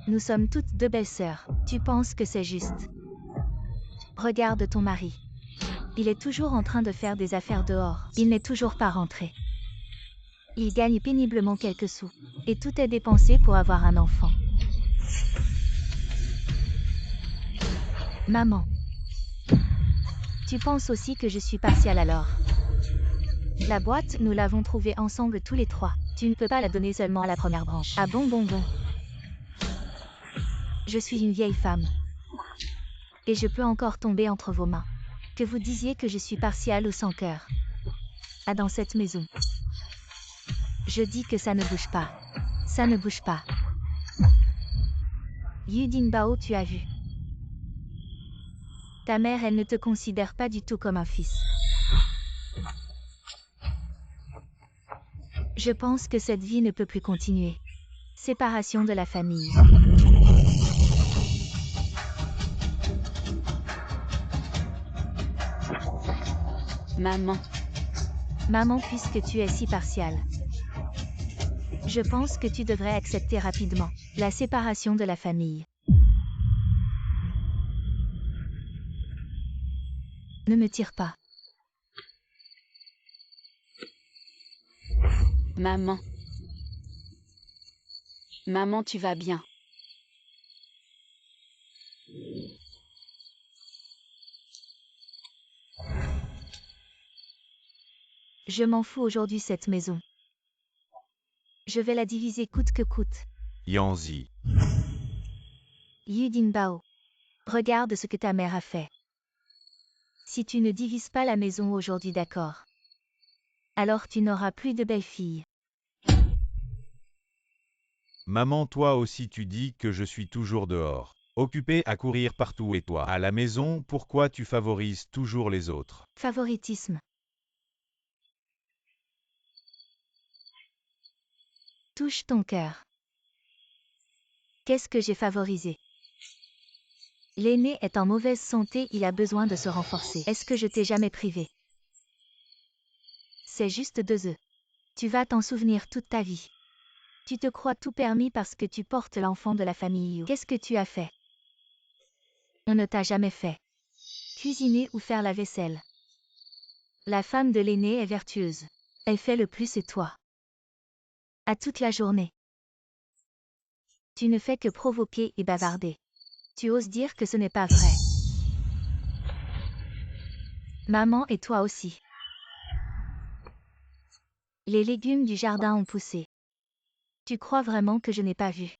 Nous sommes toutes deux belles-sœurs. Tu penses que c'est juste? Regarde ton mari. Il est toujours en train de faire des affaires dehors. Il n'est toujours pas rentré. Il gagne péniblement quelques sous. Et tout est dépensé pour avoir un enfant. Maman. Tu penses aussi que je suis partiale alors? La boîte, nous l'avons trouvée ensemble tous les trois. Tu ne peux pas la donner seulement à la première branche. Ah bon. Je suis une vieille femme. Et je peux encore tomber entre vos mains. Que vous disiez que je suis partiale ou sans cœur. Ah, dans cette maison. Je dis que ça ne bouge pas. Ça ne bouge pas. Yudin Bao, tu as vu. Ta mère, elle ne te considère pas du tout comme un fils. Je pense que cette vie ne peut plus continuer. Séparation de la famille. Maman, puisque tu es si partiale. Je pense que tu devrais accepter rapidement la séparation de la famille. Ne me tire pas.
Maman, tu vas bien?
Je m'en fous aujourd'hui cette maison. Je vais la diviser coûte que coûte.
Yanzi.
Yudin Bao. Regarde ce que ta mère a fait. Si tu ne divises pas la maison aujourd'hui, d'accord? Alors tu n'auras plus de belle-fille.
Maman, toi aussi tu dis que je suis toujours dehors. Occupé à courir partout et toi, à la maison, pourquoi tu favorises toujours les autres?
Favoritisme. Touche ton cœur. Qu'est-ce que j'ai favorisé? L'aîné est en mauvaise santé, il a besoin de se renforcer. Est-ce que je t'ai jamais privé? C'est juste 2 œufs. Tu vas t'en souvenir toute ta vie. Tu te crois tout permis parce que tu portes l'enfant de la famille. Qu'est-ce que tu as fait? On ne t'a jamais fait cuisiner ou faire la vaisselle. La femme de l'aîné est vertueuse. Elle fait le plus et toi. À toute la journée. Tu ne fais que provoquer et bavarder. Tu oses dire que ce n'est pas vrai. Maman et toi aussi. Les légumes du jardin ont poussé. Tu crois vraiment que je n'ai pas vu?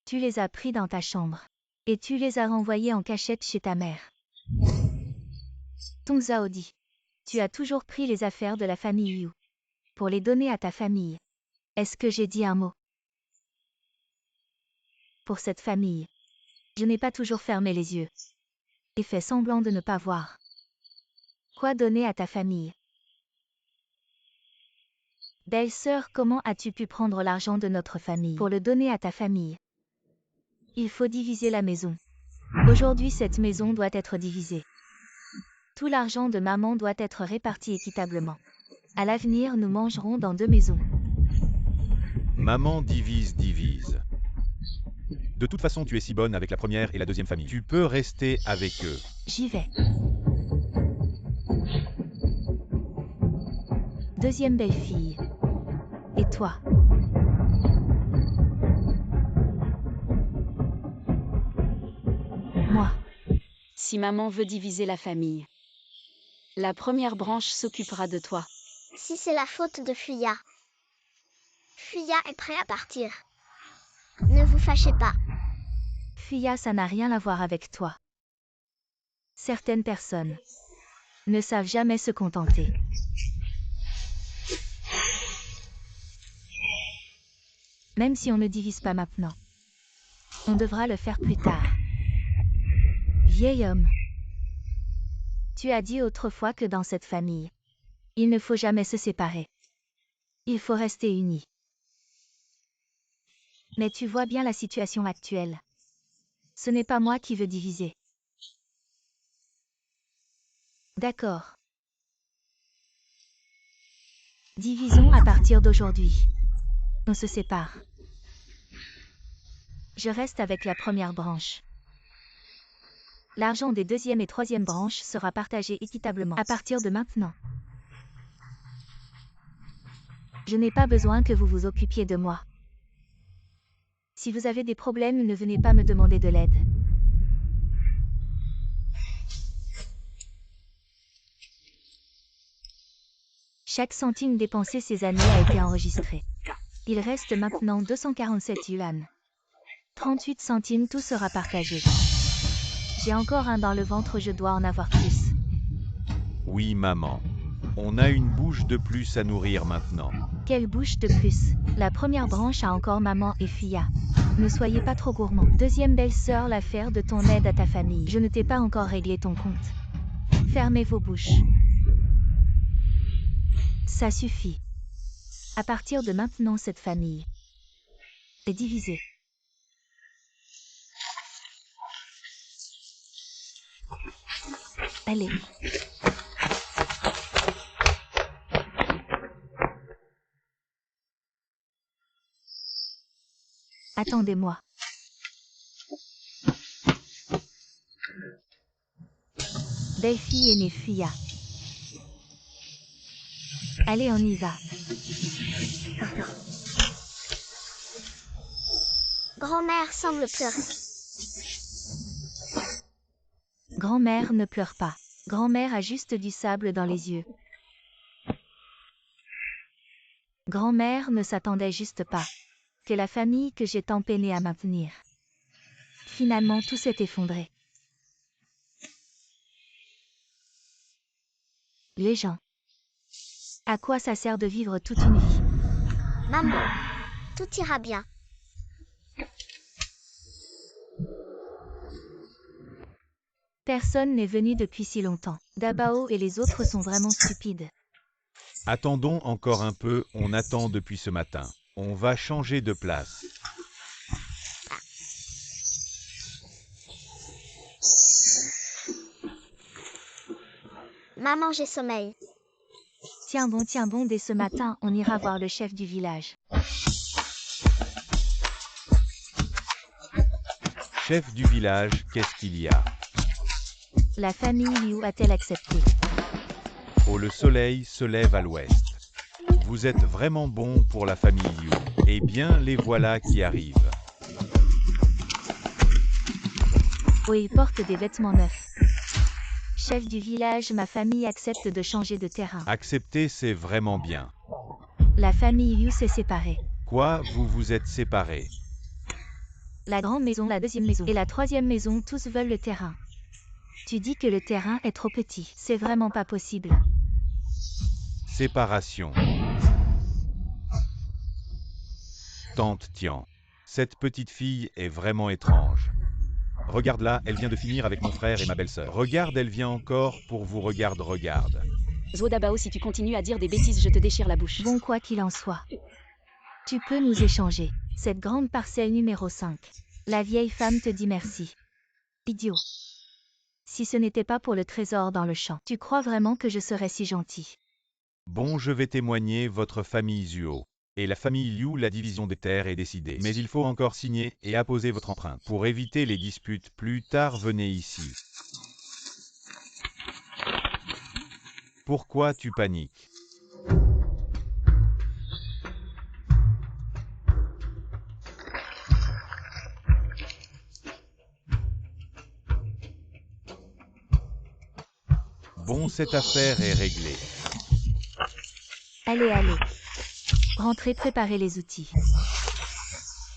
Tu les as pris dans ta chambre. Et tu les as renvoyés en cachette chez ta mère. Tong Zhao dit. Tu as toujours pris les affaires de la famille Yu. Pour les donner à ta famille. Est-ce que j'ai dit un mot? Pour cette famille. Je n'ai pas toujours fermé les yeux. Et fait semblant de ne pas voir. Quoi donner à ta famille? Belle-sœur, comment as-tu pu prendre l'argent de notre famille pour le donner à ta famille? Il faut diviser la maison. Aujourd'hui, cette maison doit être divisée. Tout l'argent de maman doit être réparti équitablement. À l'avenir, nous mangerons dans 2 maisons.
Maman divise. De toute façon, tu es si bonne avec la première et la deuxième famille. Tu peux rester avec eux.
J'y vais. Deuxième belle-fille. Et toi? Moi.
Si maman veut diviser la famille, la première branche s'occupera de toi.
Si c'est la faute de Fuya. Fuya est prêt à partir. Ne vous fâchez pas.
Fuya, ça n'a rien à voir avec toi. Certaines personnes ne savent jamais se contenter. Même si on ne divise pas maintenant, on devra le faire plus tard. Vieil homme, tu as dit autrefois que dans cette famille, il ne faut jamais se séparer. Il faut rester unis. Mais tu vois bien la situation actuelle. Ce n'est pas moi qui veux diviser. D'accord. Divisons à partir d'aujourd'hui. On se sépare. Je reste avec la première branche. L'argent des deuxième et troisième branches sera partagé équitablement à partir de maintenant. Je n'ai pas besoin que vous vous occupiez de moi. Si vous avez des problèmes, ne venez pas me demander de l'aide. Chaque centime dépensé ces années a été enregistré. Il reste maintenant 247 yuan. 38 centimes, tout sera partagé. J'ai encore un dans le ventre, je dois en avoir plus.
Oui, maman. On a une bouche de plus à nourrir maintenant.
Quelle bouche de plus? La première branche a encore maman et Fuya. Ne soyez pas trop gourmand. Deuxième belle-sœur, l'affaire de ton aide à ta famille. Je ne t'ai pas encore réglé ton compte. Fermez vos bouches. Ça suffit. À partir de maintenant, cette famille est divisée. Allez. Attendez-moi. Belle-fille aînée Fuya. Allez, on y va.
Grand-mère semble pleurer.
Grand-mère ne pleure pas. Grand-mère a juste du sable dans les yeux. Grand-mère ne s'attendait juste pas que la famille que j'ai tant peiné à maintenir. Finalement, tout s'est effondré. Les gens. À quoi ça sert de vivre toute une vie?
Maman, tout ira bien.
Personne n'est venu depuis si longtemps. Dabao et les autres sont vraiment stupides.
Attendons encore un peu, on attend depuis ce matin. On va changer de place.
Maman, j'ai sommeil.
Tiens bon, dès ce matin, on ira voir le chef du village.
Chef du village, qu'est-ce qu'il y a?
La famille Liu a-t-elle accepté?
Oh, le soleil se lève à l'ouest. Vous êtes vraiment bon pour la famille Liu. Eh bien, les voilà qui arrivent.
Oh, ils portent des vêtements neufs. Chef du village, ma famille accepte de changer de terrain.
Accepter, c'est vraiment bien.
La famille Liu s'est séparée.
Quoi, vous vous êtes séparés?
La grande maison, la deuxième maison et la troisième maison, tous veulent le terrain. Tu dis que le terrain est trop petit. C'est vraiment pas possible.
Séparation. Tante Tian. Cette petite fille est vraiment étrange. Regarde là, elle vient de finir avec mon frère et ma belle-sœur. Regarde, elle vient encore pour vous, regarde.
Nyuo d'Abao, si tu continues à dire des bêtises, je te déchire la bouche.
Bon, quoi qu'il en soit. Tu peux nous échanger. Cette grande parcelle numéro 5. La vieille femme te dit merci. Idiot. Si ce n'était pas pour le trésor dans le champ, tu crois vraiment que je serais si gentil?
Bon, je vais témoigner votre famille Zuo. Et la famille Liu, la division des terres est décidée. Mais il faut encore signer et apposer votre empreinte. Pour éviter les disputes plus tard, venez ici. Pourquoi tu paniques? Bon, cette affaire est réglée.
Allez, allez. Rentrez préparer les outils.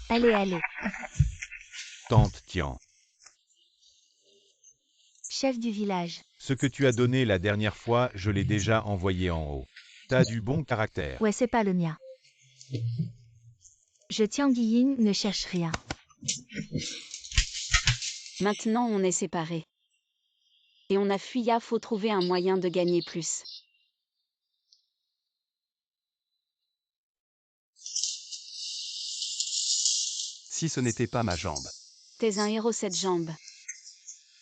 Allez, allez.
Tante Tian.
Chef du village.
Ce que tu as donné la dernière fois, je l'ai déjà envoyé en haut. T'as du bon caractère.
Ouais, c'est pas le mien. Je tiens Guiying, ne cherche rien.
Maintenant on est séparés. Et on a Fuya, faut trouver un moyen de gagner plus.
Si ce n'était pas ma jambe.
T'es un héros cette jambe.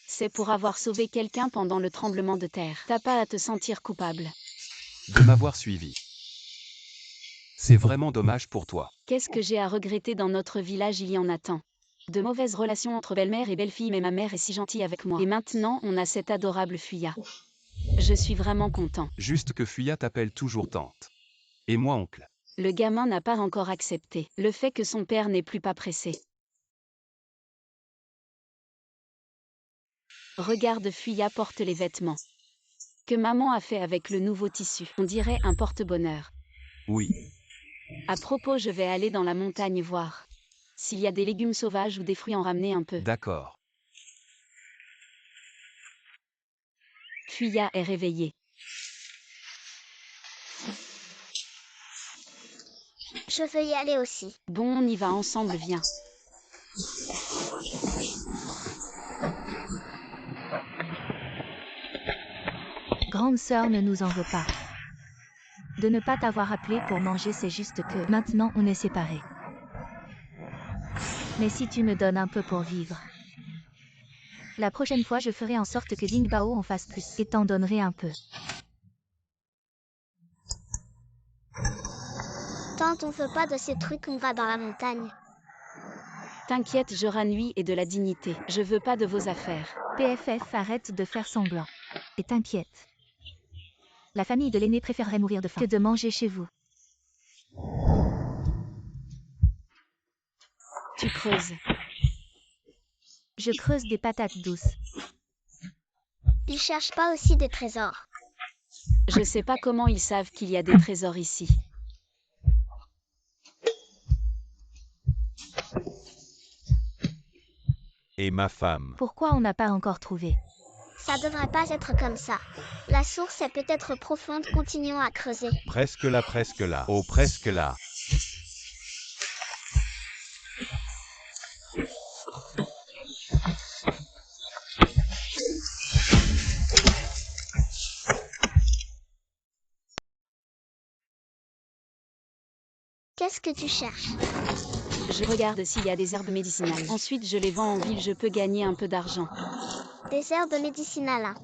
C'est pour avoir sauvé quelqu'un pendant le tremblement de terre. T'as pas à te sentir coupable.
De m'avoir suivi. C'est vraiment dommage pour toi.
Qu'est-ce que j'ai à regretter dans notre village, il y en a tant. De mauvaises relations entre belle-mère et belle-fille, mais ma mère est si gentille avec moi. Et maintenant, on a cette adorable Fuya. Je suis vraiment content.
Juste que Fuya t'appelle toujours tante. Et moi oncle.
Le gamin n'a pas encore accepté le fait que son père n'est plus pas pressé. Regarde, Fuya porte les vêtements que maman a fait avec le nouveau tissu. On dirait un porte-bonheur.
Oui.
À propos, je vais aller dans la montagne voir s'il y a des légumes sauvages ou des fruits, en ramener un peu.
D'accord.
Fuya est réveillée.
Je veux y aller aussi.
Bon, on y va ensemble, viens.
Grande sœur, ne nous en veux pas. De ne pas t'avoir appelé pour manger, c'est juste que maintenant on est séparés. Mais si tu me donnes un peu pour vivre, la prochaine fois je ferai en sorte que Ding Bao en fasse plus et t'en donnerai un peu.
Tante, on veut pas de ces trucs, on va dans la montagne.
T'inquiète, j'aurai nuit et de la dignité. Je veux pas de vos affaires.
PFF, arrête de faire semblant. Et t'inquiète. La famille de l'aîné préférerait mourir de faim que de manger chez vous.
Tu creuses.
Je creuse des patates douces.
Ils cherchent pas aussi des trésors.
Je sais pas comment ils savent qu'il y a des trésors ici.
Et ma femme.
Pourquoi on n'a pas encore trouvé?
Ça devrait pas être comme ça. La source est peut-être profonde, continuons à creuser.
Presque là, presque là. Oh, presque là.
Qu'est-ce que tu cherches?
Je regarde s'il y a des herbes médicinales. Ensuite, je les vends en ville, je peux gagner un peu d'argent.
Des herbes médicinales, hein.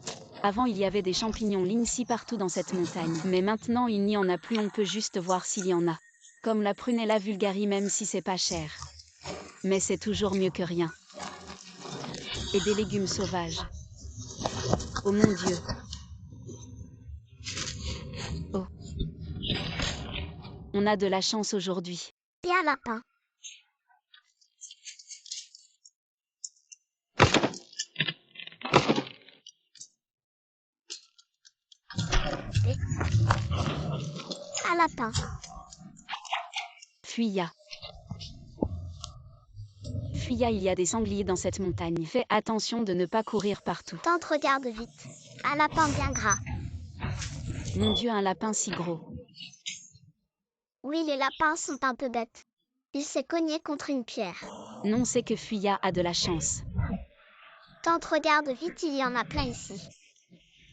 Avant, il y avait des champignons Lincy partout dans cette montagne. Mais maintenant, il n'y en a plus, on peut juste voir s'il y en a. Comme la prunella vulgari, même si c'est pas cher. Mais c'est toujours mieux que rien. Et des légumes sauvages. Oh mon Dieu. Oh. On a de la chance aujourd'hui.
Et un lapin. Un lapin.
Fuya. Fuya, il y a des sangliers dans cette montagne. Fais attention de ne pas courir partout.
Tante, regarde vite. Un lapin bien gras.
Mon Dieu, un lapin si gros.
Oui, les lapins sont un peu bêtes. Il s'est cogné contre une pierre.
Non, c'est que Fuya a de la chance.
Tante, regarde vite, il y en a plein ici.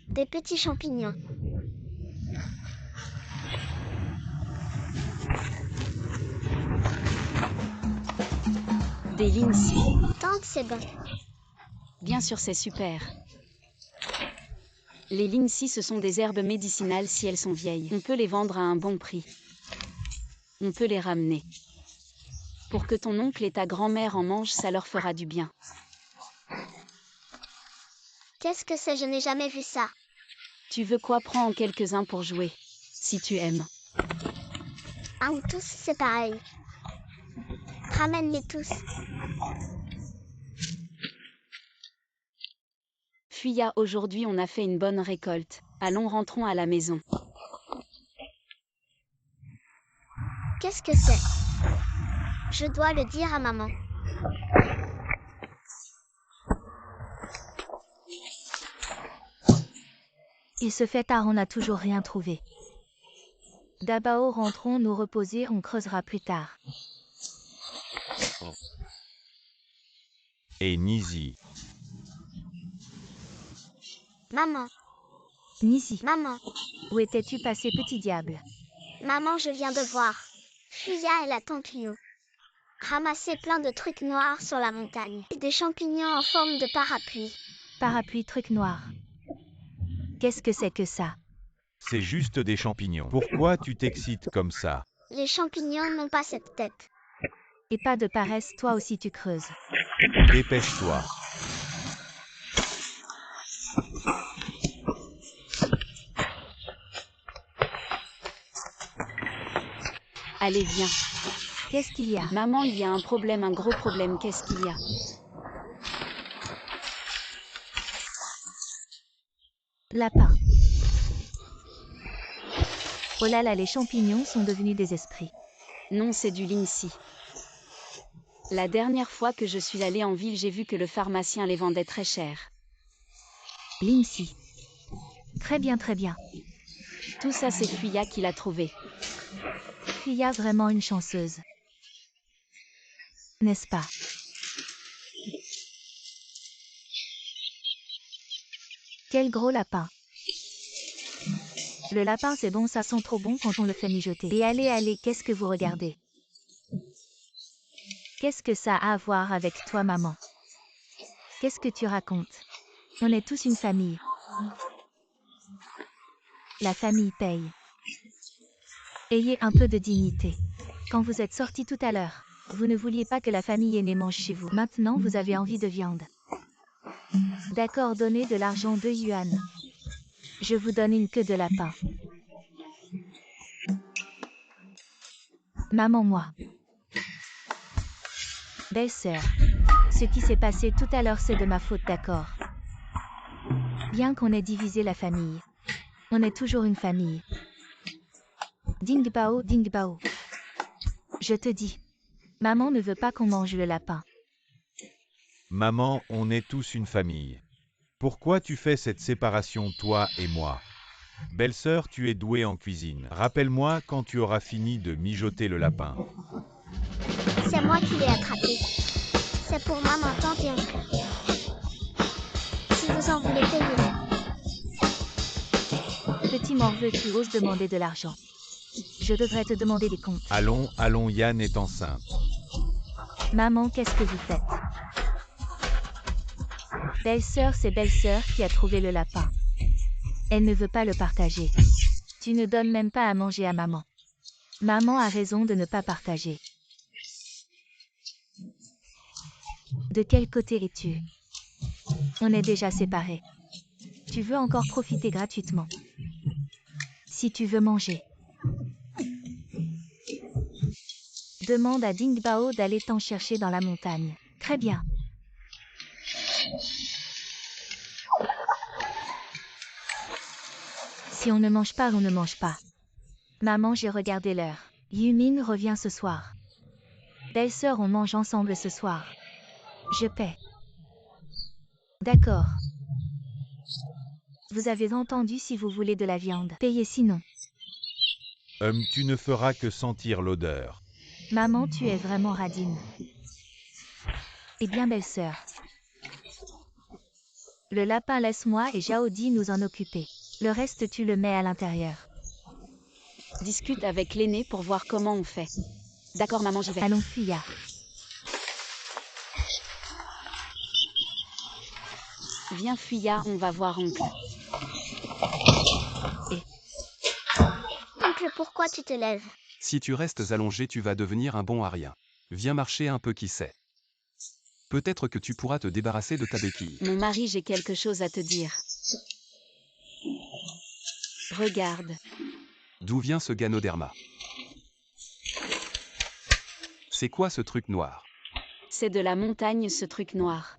Des petits champignons.
Des Lincy.
Tante, c'est bon.
Bien sûr, c'est super. Les Lincy, ce sont des herbes médicinales si elles sont vieilles. On peut les vendre à un bon prix. On peut les ramener. Pour que ton oncle et ta grand-mère en mangent, ça leur fera du bien.
Qu'est-ce que c'est? Je n'ai jamais vu ça.
Tu veux quoi? Prends en quelques-uns pour jouer. Si tu aimes.
Un ou tous, c'est pareil. Ramène-les tous.
Fuya, aujourd'hui on a fait une bonne récolte. Allons, rentrons à la maison.
Qu'est-ce que c'est? Je dois le dire à maman.
Il se fait tard, on n'a toujours rien trouvé. Dabao, rentrons nous reposer, on creusera plus tard.
Et Nizi.
Maman,
Nisi,
maman,
où étais-tu passé, petit diable?
maman, je viens de voir. Fuya et la tante Liu ramassaient plein de trucs noirs sur la montagne. Des champignons en forme de parapluie.
Parapluie truc noir. Qu'est-ce que c'est que ça?
C'est juste des champignons. Pourquoi tu t'excites comme ça?
Les champignons n'ont pas cette tête.
Et pas de paresse, toi aussi tu creuses.
Dépêche-toi.
Allez, viens.
Qu'est-ce qu'il y a?
Maman, il y a un problème, un gros problème. Qu'est-ce qu'il y a?
Lapin. Oh là là, les champignons sont devenus des esprits.
Non, c'est du Lincy. La dernière fois que je suis allée en ville, j'ai vu que le pharmacien les vendait très cher.
Lincy. Très bien, très bien.
Tout ça, c'est Fuya qui l'a trouvé.
Fuya, vraiment une chanceuse. N'est-ce pas? Quel gros lapin. Le lapin, c'est bon, ça sent trop bon quand on le fait mijoter. Et allez, allez, qu'est-ce que vous regardez? Qu'est-ce que ça a à voir avec toi, maman? Qu'est-ce que tu racontes? On est tous une famille. La famille paye. Ayez un peu de dignité. Quand vous êtes sortis tout à l'heure, vous ne vouliez pas que la famille aînée mange chez vous. Maintenant, vous avez envie de viande. D'accord, donnez de l'argent 2 yuan. Je vous donne une queue de lapin. Maman, moi. Belle-sœur. Ce qui s'est passé tout à l'heure, c'est de ma faute, d'accord? Bien qu'on ait divisé la famille, on est toujours une famille. Ding bao, ding bao. Je te dis. Maman ne veut pas qu'on mange le lapin.
Maman, on est tous une famille. Pourquoi tu fais cette séparation, toi et moi? Belle-sœur, tu es douée en cuisine. Rappelle-moi quand tu auras fini de mijoter le lapin.
C'est moi qui l'ai attrapé. C'est pour maman, tante et oncle. Si vous en voulez payer.
Petit morveux, tu oses demander de l'argent. Je devrais te demander des comptes.
Allons, allons, Yann est enceinte.
Maman, qu'est-ce que vous faites? Belle-sœur, c'est belle-sœur qui a trouvé le lapin. Elle ne veut pas le partager. Tu ne donnes même pas à manger à maman. Maman a raison de ne pas partager. De quel côté es-tu? On est déjà séparés. Tu veux encore profiter gratuitement. Si tu veux manger. Demande à Ding Bao d'aller t'en chercher dans la montagne. Très bien. Si on ne mange pas, on ne mange pas. Maman, j'ai regardé l'heure. Yumin revient ce soir. Belle-sœur, on mange ensemble ce soir. Je paie. D'accord. Vous avez entendu, si vous voulez de la viande, payez sinon.
Tu ne feras que sentir l'odeur.
Maman, tu es vraiment radine. Eh bien, belle-sœur. Le lapin, laisse-moi et Jaodi nous en occuper. Le reste, tu le mets à l'intérieur.
Discute avec l'aîné pour voir comment on fait. D'accord, maman, j'y vais.
Allons, Fuya.
Viens Fuya, on va voir oncle.
Oncle, pourquoi tu te lèves?
Si tu restes allongé, tu vas devenir un bon à rien. Viens marcher un peu, qui sait. Peut-être que tu pourras te débarrasser de ta béquille.
Mon mari, j'ai quelque chose à te dire. Regarde.
D'où vient ce ganoderma? C'est quoi ce truc noir?
C'est de la montagne, ce truc noir.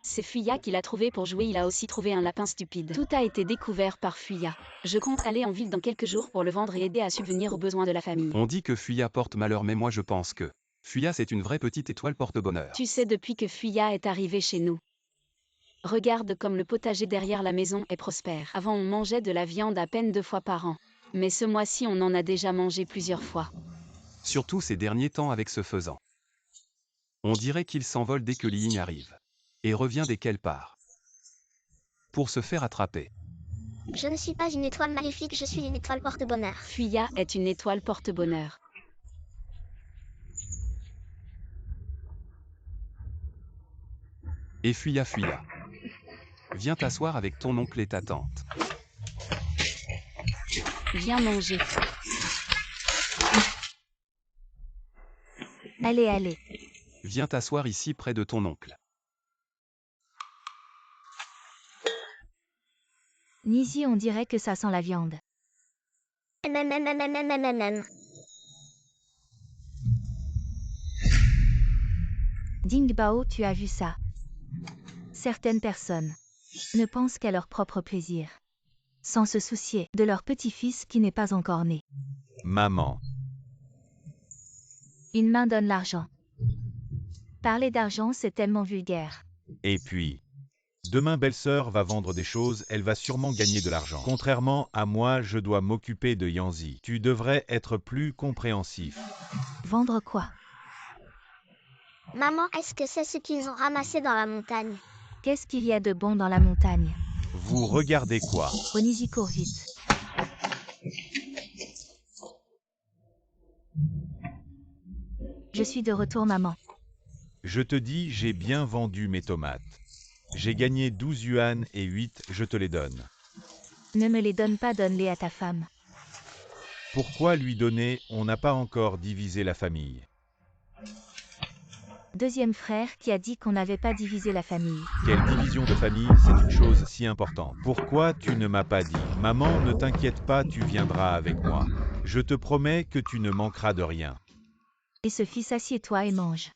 C'est Fuya qui l'a trouvé pour jouer, il a aussi trouvé un lapin stupide. Tout a été découvert par Fuya. Je compte aller en ville dans quelques jours pour le vendre et aider à subvenir aux besoins de la famille.
On dit que Fuya porte malheur, mais moi je pense que Fuya c'est une vraie petite étoile porte-bonheur.
Tu sais, depuis que Fuya est arrivé chez nous. Regarde comme le potager derrière la maison est prospère. Avant on mangeait de la viande à peine 2 fois par an. Mais ce mois-ci on en a déjà mangé plusieurs fois.
Surtout ces derniers temps avec ce faisan. On dirait qu'il s'envole dès que Li Ying arrive. Et revient dès qu'elle part. Pour se faire attraper.
Je ne suis pas une étoile maléfique, je suis une étoile porte-bonheur.
Fuya est une étoile porte-bonheur.
Et Fuya. Viens t'asseoir avec ton oncle et ta tante.
Viens manger.
Allez.
Viens t'asseoir ici près de ton oncle.
Nizi, on dirait que ça sent la viande. Ding Bao, tu as vu ça? Certaines personnes ne pensent qu'à leur propre plaisir, sans se soucier de leur petit-fils qui n'est pas encore né.
Maman.
Une main donne l'argent. Parler d'argent, c'est tellement vulgaire.
Et puis, demain belle-sœur va vendre des choses, elle va sûrement gagner de l'argent. Contrairement à moi, je dois m'occuper de Yanzi. Tu devrais être plus compréhensif.
Vendre quoi?
Maman, est-ce que c'est ce qu'ils ont ramassé dans la montagne?
Qu'est-ce qu'il y a de bon dans la montagne?
Vous regardez quoi?
Onizi, court vite. Je suis de retour, maman.
Je te dis, j'ai bien vendu mes tomates. J'ai gagné 12 yuan et 8, je te les donne.
Ne me les donne pas, donne-les à ta femme.
Pourquoi lui donner? On n'a pas encore divisé la famille.
Deuxième frère qui a dit qu'on n'avait pas divisé la famille.
Quelle division de famille? C'est une chose si importante. Pourquoi tu ne m'as pas dit? Maman, ne t'inquiète pas, tu viendras avec moi. Je te promets que tu ne manqueras de rien.
Et ce fils, assieds-toi et mange.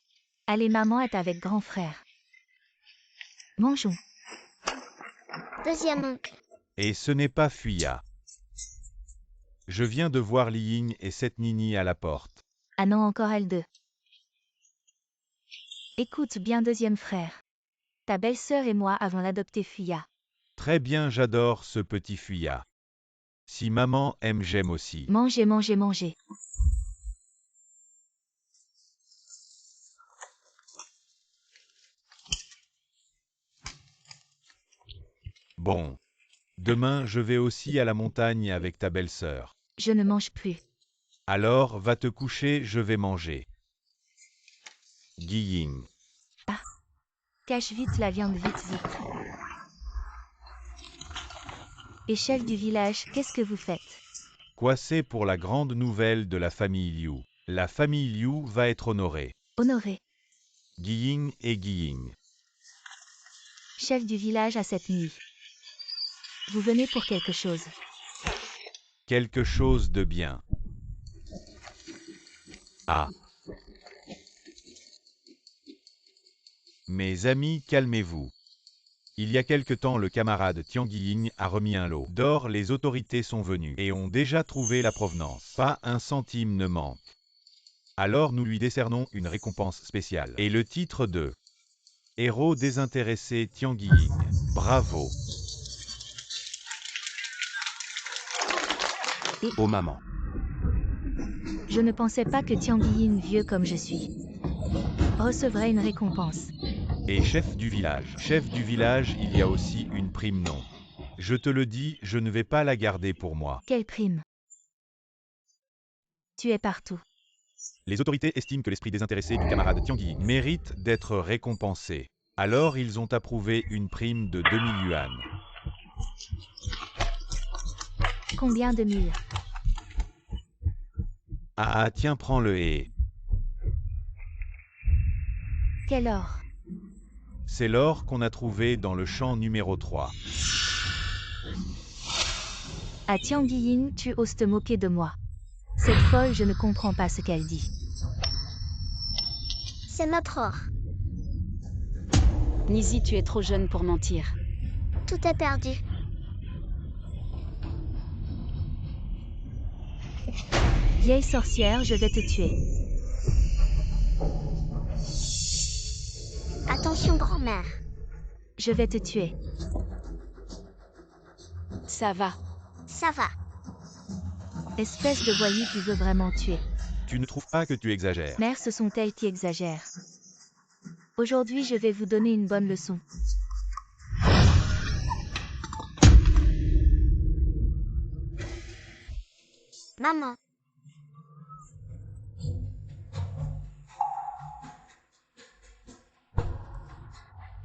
Allez, maman est avec grand frère. Mangeons.
Deuxième oncle.
Et ce n'est pas Fuya. Je viens de voir Li Ying et cette Nini à la porte.
Ah non, encore elle deux. Écoute bien, deuxième frère. Ta belle-sœur et moi avons adopté Fuya.
Très bien, j'adore ce petit Fuya. Si maman aime, j'aime aussi.
Mangez.
Bon. Demain, je vais aussi à la montagne avec ta belle-sœur.
Je ne mange plus.
Alors, va te coucher, je vais manger. Guy Ying.
Cache vite la viande, vite. Et chef du village, qu'est-ce que vous faites?
Quoi, c'est pour la grande nouvelle de la famille Liu. La famille Liu va être honorée.
Honoré.
Guy Ying et Guy Ying.
Chef du village à cette nuit. Vous venez pour quelque chose.
Quelque chose de bien. Ah. Mes amis, calmez-vous. Il y a quelque temps, le camarade Tian Guiying a remis un lot d'or. Les autorités sont venues et ont déjà trouvé la provenance. Pas un centime ne manque. Alors nous lui décernons une récompense spéciale. Et le titre de Héros désintéressé Tian Guiying. Bravo.
Oh maman.
Je ne pensais pas que Tian Guiying, vieux comme je suis, recevrait une récompense.
Et chef du village. Chef du village, il y a aussi une prime, non. Je te le dis, je ne vais pas la garder pour moi.
Quelle prime? Tu es partout.
Les autorités estiment que l'esprit désintéressé du camarade Tian Guiying mérite d'être récompensé. Alors ils ont approuvé une prime de 2000 yuan.
Combien de mille?
Ah tiens, prends-le et...
Quel or?
C'est l'or qu'on a trouvé dans le champ numéro 3.
À Tianguiyin, tu oses te moquer de moi. Cette folle, je ne comprends pas ce qu'elle dit.
C'est notre or.
Nizi, tu es trop jeune pour mentir.
Tout est perdu.
Vieille sorcière, je vais te tuer.
Attention, grand-mère.
Je vais te tuer.
Ça va.
Ça va.
Espèce de voyou, tu veux vraiment tuer.
Tu ne trouves pas que tu exagères?
Mère, ce sont elles qui exagèrent. Aujourd'hui, je vais vous donner une bonne leçon.
Maman.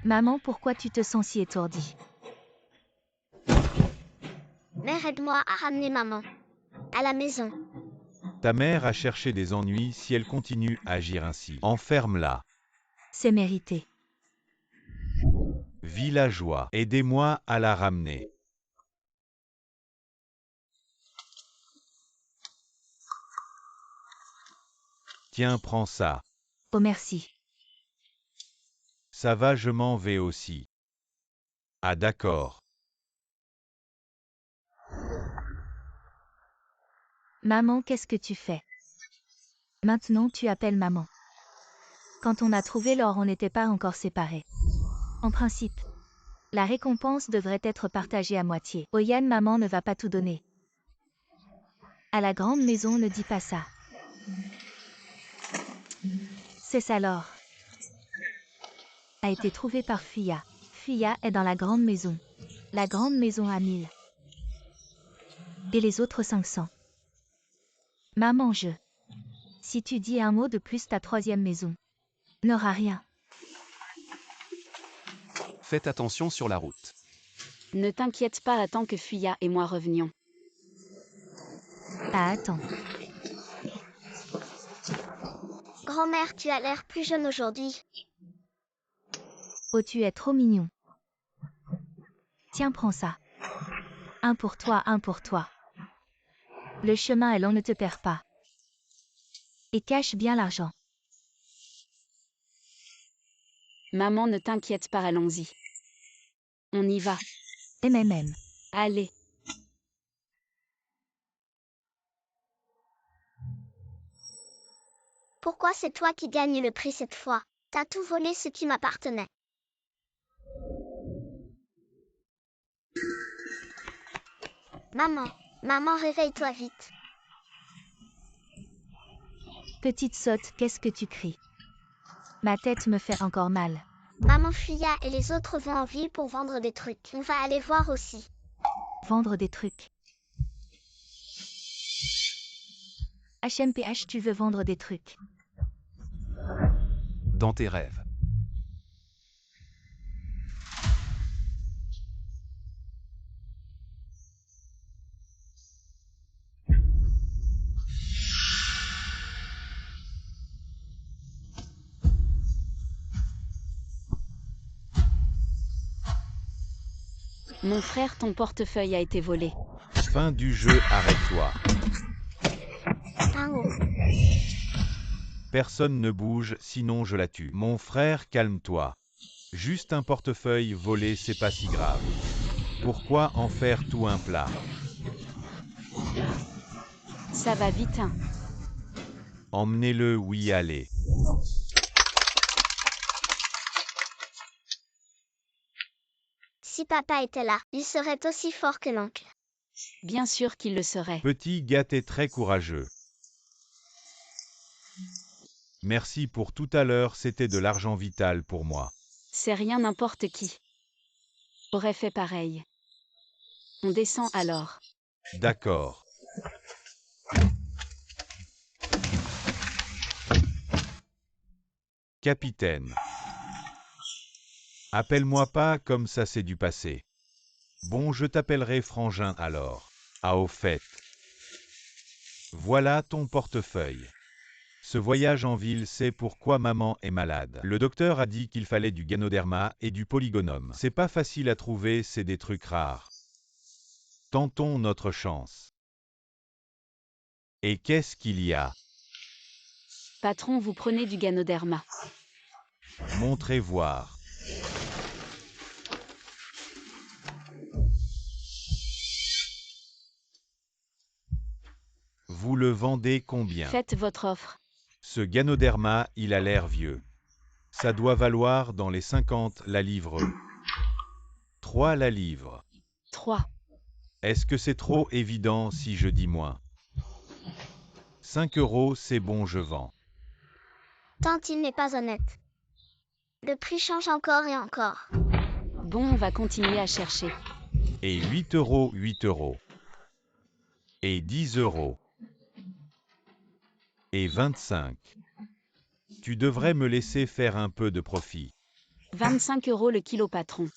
Maman, pourquoi tu te sens si étourdie?
Mère, aide-moi à ramener maman. À la maison.
Ta mère a cherché des ennuis si elle continue à agir ainsi. Enferme-la.
C'est mérité.
Villageois, aidez-moi à la ramener. Tiens, prends ça.
Oh merci.
Ça va, je m'en vais aussi. Ah d'accord.
Maman, qu'est-ce que tu fais? Maintenant, tu appelles maman. Quand on a trouvé l'or, on n'était pas encore séparés. En principe, la récompense devrait être partagée à moitié. Oyan, maman ne va pas tout donner. À la grande maison, ne dis pas ça. C'est ça l'or. A été trouvé par Fuya. Fuya est dans la grande maison. La grande maison a 1000. Et les autres 500. Maman, si tu dis un mot de plus, ta troisième maison n'aura rien.
Faites attention sur la route.
Ne t'inquiète pas, attends que Fuya et moi revenions.
Ah, attends.
Grand-mère, tu as l'air plus jeune aujourd'hui.
Oh, tu es trop mignon. Tiens, prends ça. Un pour toi, un pour toi. Le chemin est long, ne te perds pas. Et cache bien l'argent.
Maman, ne t'inquiète pas, allons-y. On y va.
MMM.
Allez.
Pourquoi c'est toi qui gagnes le prix cette fois? T'as tout volé ce qui m'appartenait. Maman, maman, réveille-toi vite.
Petite sotte, qu'est-ce que tu cries? Ma tête me fait encore mal.
Maman, Fuya et les autres vont en ville pour vendre des trucs. On va aller voir aussi.
Vendre des trucs. HMPH, tu veux vendre des trucs?
Dans tes rêves.
Mon frère, ton portefeuille a été volé.
Fin du jeu, arrête-toi.
Un haut.
Personne ne bouge, sinon je la tue. Mon frère, calme-toi. Juste un portefeuille volé, c'est pas si grave. Pourquoi en faire tout un plat?
Ça va vite, hein.
Emmenez-le, oui, allez.
Si papa était là, il serait aussi fort que l'oncle.
Bien sûr qu'il le serait.
Petit gars, t'es très courageux. Merci pour tout à l'heure, c'était de l'argent vital pour moi.
C'est rien, n'importe qui aurait fait pareil. On descend alors.
D'accord. Capitaine. Appelle-moi pas comme ça c'est du passé. Bon, je t'appellerai Frangin alors. Ah au fait. Voilà ton portefeuille. Ce voyage en ville, c'est pourquoi maman est malade. Le docteur a dit qu'il fallait du Ganoderma et du Polygonum. C'est pas facile à trouver, c'est des trucs rares. Tentons notre chance. Et qu'est-ce qu'il y a?
Patron, vous prenez du Ganoderma.
Montrez voir. Vous le vendez combien?
Faites votre offre.
Ce Ganoderma, il a l'air vieux. Ça doit valoir dans les 50 la livre. 3 la livre.
3.
Est-ce que c'est trop évident si je dis moins? 5 €, c'est bon, je vends.
Tante, il n'est pas honnête. Le prix change encore et encore.
Bon, on va continuer à chercher.
Et 8 €, 8 €. Et 10 €. Et 25. Tu devrais me laisser faire un peu de profit.
25 € le kilo, patron.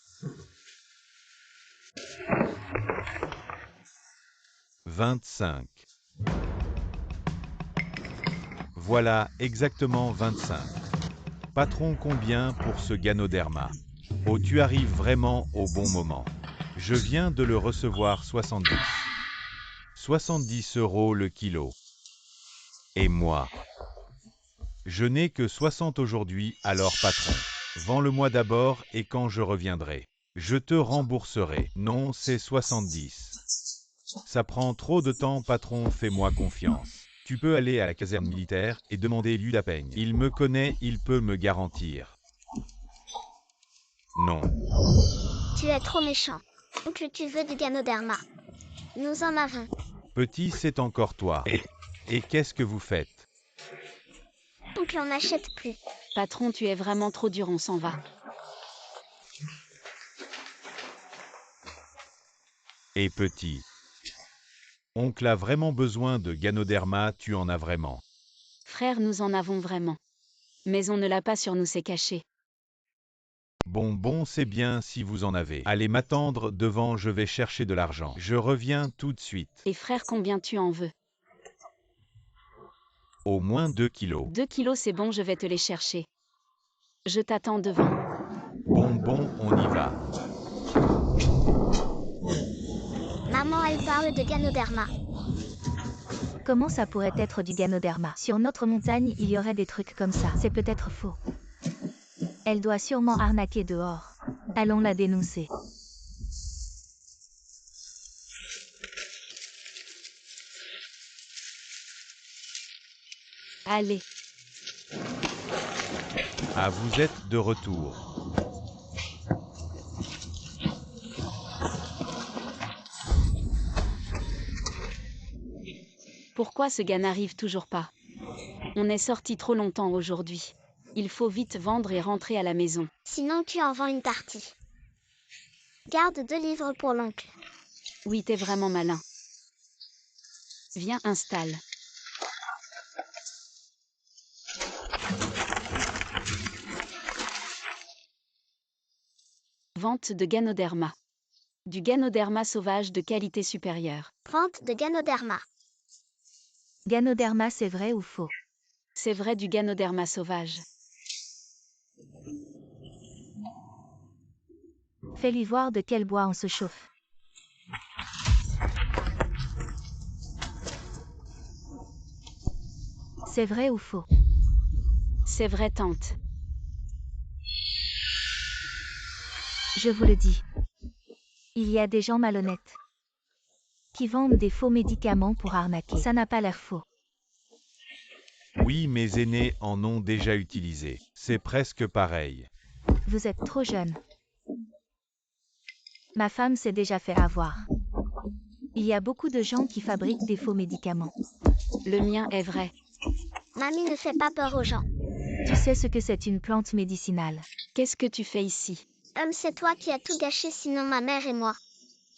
25. Voilà, exactement 25. Patron, combien pour ce Ganoderma? Oh, tu arrives vraiment au bon moment. Je viens de le recevoir 70. 70 € le kilo. Et moi? Je n'ai que 60 aujourd'hui, alors patron. Vends-le-moi d'abord et quand je reviendrai, je te rembourserai. Non, c'est 70. Ça prend trop de temps, patron, fais-moi confiance. Tu peux aller à la caserne militaire et demander Ludapeigne. Il me connaît, il peut me garantir. Non.
Tu es trop méchant. Oncle, tu veux du Ganoderma. Nous en avons.
Petit, c'est encore toi. Et qu'est-ce que vous faites?
Oncle, on n'achète plus.
Patron, tu es vraiment trop dur, on s'en va.
Et petit. Oncle a vraiment besoin de Ganoderma, tu en as vraiment.
Frère, nous en avons vraiment. Mais on ne l'a pas sur nous, c'est caché.
Bon, c'est bien si vous en avez. Allez m'attendre devant, je vais chercher de l'argent. Je reviens tout de suite.
Et frère, combien tu en veux?
Au moins 2 kilos.
2 kilos, c'est bon, je vais te les chercher. Je t'attends devant.
Bon, on y va.
Maman, elle parle de Ganoderma.
Comment ça pourrait être du Ganoderma? Sur notre montagne, il y aurait des trucs comme ça. C'est peut-être faux. Elle doit sûrement arnaquer dehors. Allons la dénoncer.
Allez,
Ah, vous êtes de retour.
pourquoi ce gars n'arrive toujours pas? On est sorti trop longtemps aujourd'hui. Il faut vite vendre et rentrer à la maison.
Sinon, tu en vends une partie. Garde 2 livres pour l'oncle.
Oui, t'es vraiment malin. Viens, installe. Vente de Ganoderma. Du Ganoderma sauvage de qualité supérieure.
Vente de Ganoderma.
Ganoderma, c'est vrai ou faux?
C'est vrai, du Ganoderma sauvage.
Fais-lui voir de quel bois on se chauffe. C'est vrai ou faux?
C'est vrai, tante.
Je vous le dis. Il y a des gens malhonnêtes qui vendent des faux médicaments pour arnaquer. Ça n'a pas l'air faux.
Oui, mes aînés en ont déjà utilisé. C'est presque pareil.
Vous êtes trop jeune. Ma femme s'est déjà fait avoir. Il y a beaucoup de gens qui fabriquent des faux médicaments.
Le mien est vrai.
Mamie ne fait pas peur aux gens.
Tu sais ce que c'est une plante médicinale?
Qu'est-ce que tu fais ici?
C'est toi qui as tout gâché, sinon ma mère et moi.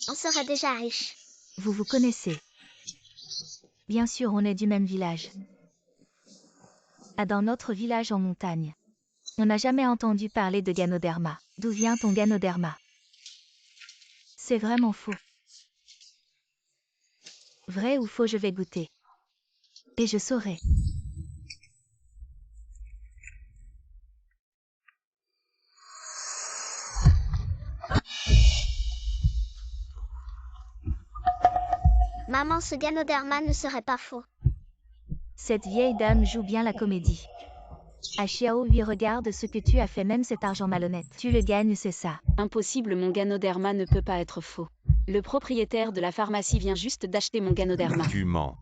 On serait déjà riches.
Vous vous connaissez. Bien sûr, on est du même village. Dans notre village en montagne. On n'a jamais entendu parler de Ganoderma. D'où vient ton Ganoderma? C'est vraiment faux. Vrai ou faux, je vais goûter. Et je saurai.
Maman, ce Ganoderma ne serait pas faux.
Cette vieille dame joue bien la comédie. Ah Xiao lui, regarde ce que tu as fait, même cet argent malhonnête. Tu le gagnes, c'est ça.
Impossible, mon Ganoderma ne peut pas être faux. Le propriétaire de la pharmacie vient juste d'acheter mon Ganoderma.
Tu mens.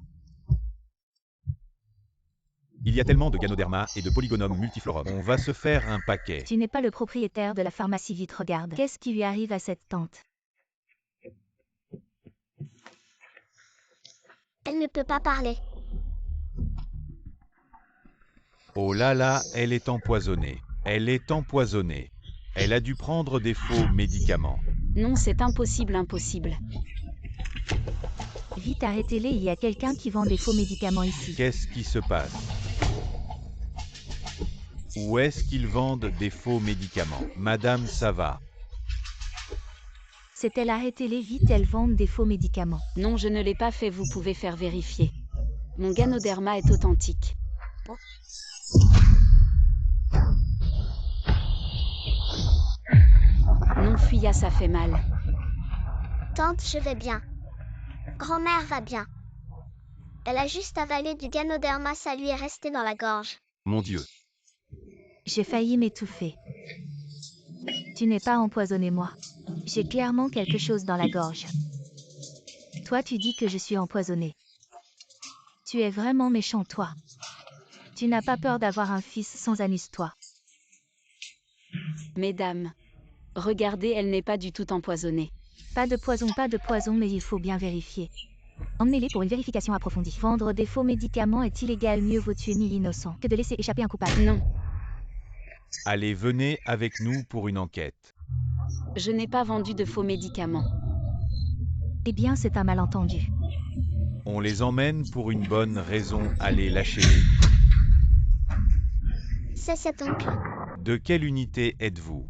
Il y a tellement de Ganoderma et de Polygonum multiflorum. On va se faire un paquet.
Tu n'es pas le propriétaire de la pharmacie, vite regarde. Qu'est-ce qui lui arrive à cette tante?
Elle ne peut pas parler.
Oh là là, elle est empoisonnée. Elle est empoisonnée. Elle a dû prendre des faux médicaments.
Non, c'est impossible, impossible.
Vite, arrêtez-les, il y a quelqu'un qui vend des faux médicaments ici.
Qu'est-ce qui se passe? Où est-ce qu'ils vendent des faux médicaments? Madame, ça va.
C'est elle, arrêtez-les vite, elles vendent des faux médicaments.
Non, je ne l'ai pas fait, vous pouvez faire vérifier. Mon Ganoderma est authentique. Non, Fuya, ça fait mal.
Tante, je vais bien. Grand-mère va bien. Elle a juste avalé du Ganoderma, ça lui est resté dans la gorge.
Mon Dieu.
J'ai failli m'étouffer. Tu n'es pas empoisonné, moi. J'ai clairement quelque chose dans la gorge. Toi, tu dis que je suis empoisonné. Tu es vraiment méchant, toi. Tu n'as pas peur d'avoir un fils sans anus, toi.
Mesdames, regardez, elle n'est pas du tout empoisonnée.
Pas de poison, mais il faut bien vérifier. Emmenez-les pour une vérification approfondie. Vendre des faux médicaments est illégal, mieux vaut tuer 1000 innocents que de laisser échapper un coupable.
Non,
Allez, venez avec nous pour une enquête.
je n'ai pas vendu de faux médicaments.
Eh bien, c'est un malentendu.
On les emmène pour une bonne raison. Allez, lâchez-les.
C'est cet oncle.
De quelle unité êtes-vous?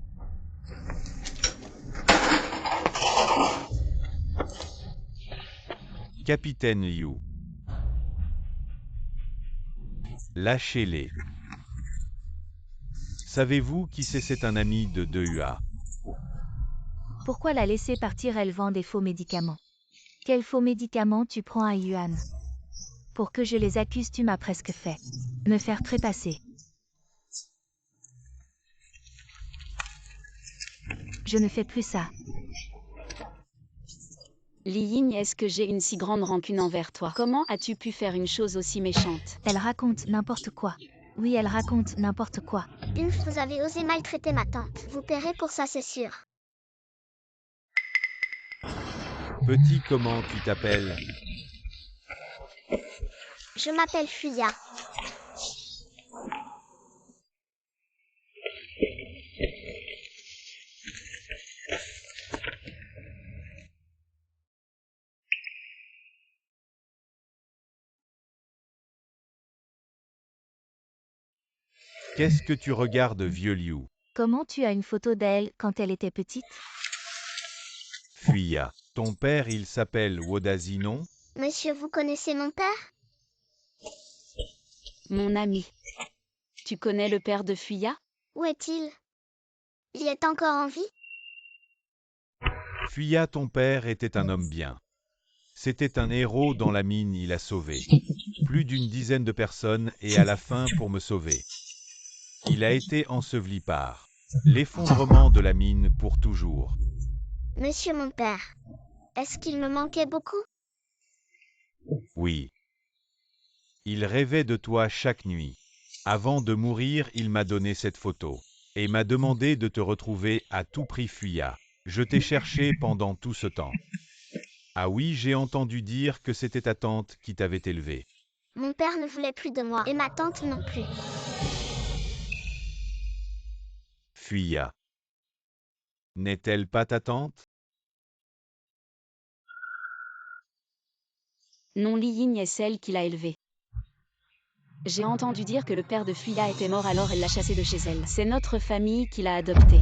Capitaine Liu. Lâchez-les. Savez-vous qui c'est un ami de DEUA?
Pourquoi la laisser partir? Elle vend des faux médicaments. Quels faux médicaments tu prends à Yuan? Pour que je les accuse, tu m'as presque fait me faire trépasser. Je ne fais plus ça.
Li Ying, est-ce que j'ai une si grande rancune envers toi? Comment as-tu pu faire une chose aussi méchante?
Elle raconte n'importe quoi. Oui, elle raconte n'importe quoi.
Vous avez osé maltraiter ma tante. Vous paierez pour ça, c'est sûr.
Petit, comment tu t'appelles?
Je m'appelle Fuya.
Qu'est-ce que tu regardes, vieux Liu?
Comment tu as une photo d'elle quand elle était petite?
Fuya. Ton père, il s'appelle Wodazi, non?
Monsieur, vous connaissez mon père?
Mon ami. Tu connais le père de Fuya?
Où est-il? Il est encore en vie?
Fuya, ton père, était un homme bien. C'était un héros dans la mine, il a sauvé plus d'une dizaine de personnes et à la fin pour me sauver. Il a été enseveli par l'effondrement de la mine pour toujours.
Monsieur mon père, est-ce qu'il me manquait beaucoup?
Oui. Il rêvait de toi chaque nuit. Avant de mourir, il m'a donné cette photo et m'a demandé de te retrouver à tout prix, Fuya. Je t'ai cherché pendant tout ce temps. Ah oui, j'ai entendu dire que c'était ta tante qui t'avait élevé.
Mon père ne voulait plus de moi et ma tante non plus.
Fuya. N'est-elle pas ta tante?
Non, Li Ying est celle qui l'a élevée. J'ai entendu dire que le père de Fuya était mort, alors elle l'a chassé de chez elle. C'est notre famille qui l'a adopté.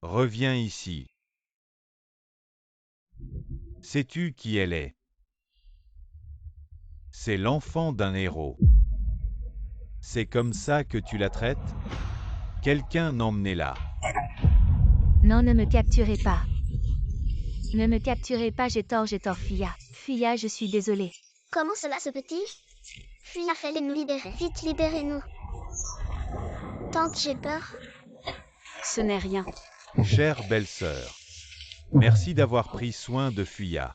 Reviens ici. Sais-tu qui elle est? C'est l'enfant d'un héros. C'est comme ça que tu la traites? Quelqu'un emmenez-la.
Non, ne me capturez pas. Ne me capturez pas, j'ai tort, Fuya. Fuya, je suis désolée.
Comment cela se peut-il? Fuya, fallait nous libérer. Vite, libérez-nous. Tante, j'ai peur.
Ce n'est rien.
Chère belle-sœur, merci d'avoir pris soin de Fuya.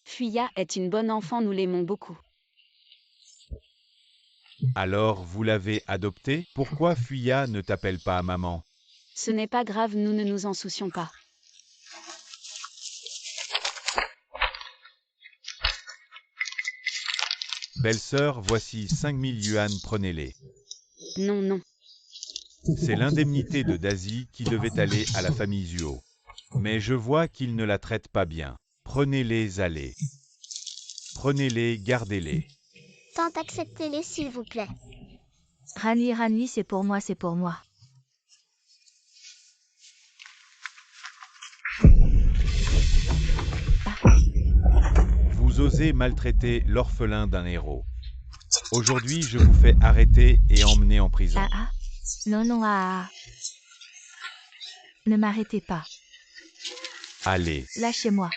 Fuya est une bonne enfant, nous l'aimons beaucoup.
Alors vous l'avez adoptée? Pourquoi Fuya ne t'appelle pas maman?
Ce n'est pas grave, nous ne nous en soucions pas.
Belle-sœur, voici 5000 yuan, prenez-les.
Non, non.
C'est l'indemnité de Daisy qui devait aller à la famille Zuo. Mais je vois qu'il ne la traite pas bien. Prenez-les, allez. Prenez-les, gardez-les.
Tante, acceptez-les, s'il vous plaît.
Rani, c'est pour moi, c'est pour moi.
Vous osez maltraiter l'orphelin d'un héros. Aujourd'hui, je vous fais arrêter et emmener en prison.
Non, non, Ne m'arrêtez pas.
Allez.
Lâchez-moi.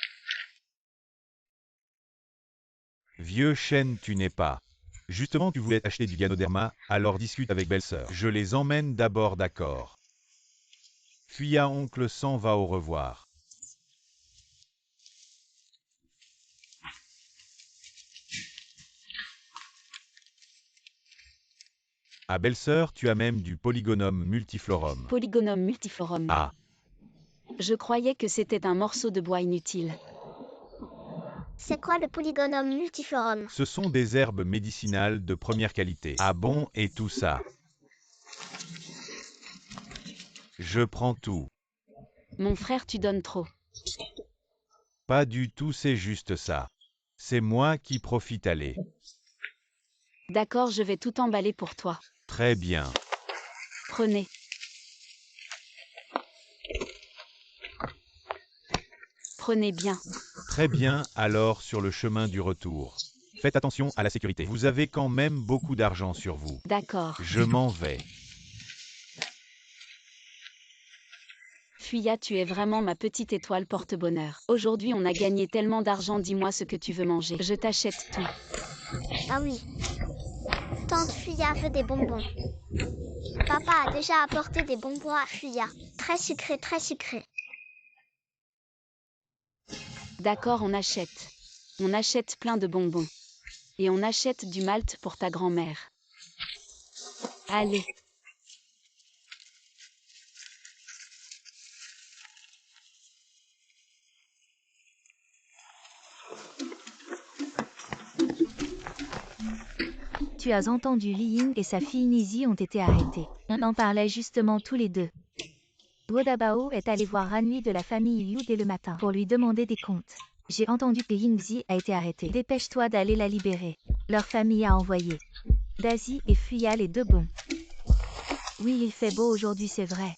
Vieux chêne, tu n'es pas. Justement, tu voulais acheter du Ganoderma, alors discute avec belle-sœur. Je les emmène d'abord, d'accord. Fuya, oncle s'en va, au revoir. Ah, belle-sœur, tu as même du Polygonum multiflorum.
Polygonum multiflorum.
Ah.
Je croyais que c'était un morceau de bois inutile.
C'est quoi le Polygonum multiflorum?
Ce sont des herbes médicinales de première qualité. Ah bon, et tout ça? Je prends tout.
Mon frère, tu donnes trop.
Pas du tout, c'est juste ça. C'est moi qui profite, allez.
D'accord, je vais tout emballer pour toi.
Très bien.
Prenez. Prenez bien.
Très bien, alors sur le chemin du retour. Faites attention à la sécurité. Vous avez quand même beaucoup d'argent sur vous.
D'accord.
Je m'en vais.
Fuya, tu es vraiment ma petite étoile porte-bonheur. Aujourd'hui, on a gagné tellement d'argent, dis-moi ce que tu veux manger. Je t'achète tout.
Ah oui. Tante Fuya veut des bonbons. Papa a déjà apporté des bonbons à Fuya. Très sucrés, très sucrés.
D'accord, on achète. On achète plein de bonbons. Et on achète du malt pour ta grand-mère. Allez.
Tu as entendu Li Ying et sa fille Nizi ont été arrêtés. On en parlait justement tous les deux. Guo Dabao est allé voir Ranui de la famille Yu dès le matin pour lui demander des comptes. J'ai entendu que Yingzi a été arrêté. Dépêche-toi d'aller la libérer. Leur famille a envoyé Daisy et Fuya, les deux bons. Oui, il fait beau aujourd'hui, c'est vrai.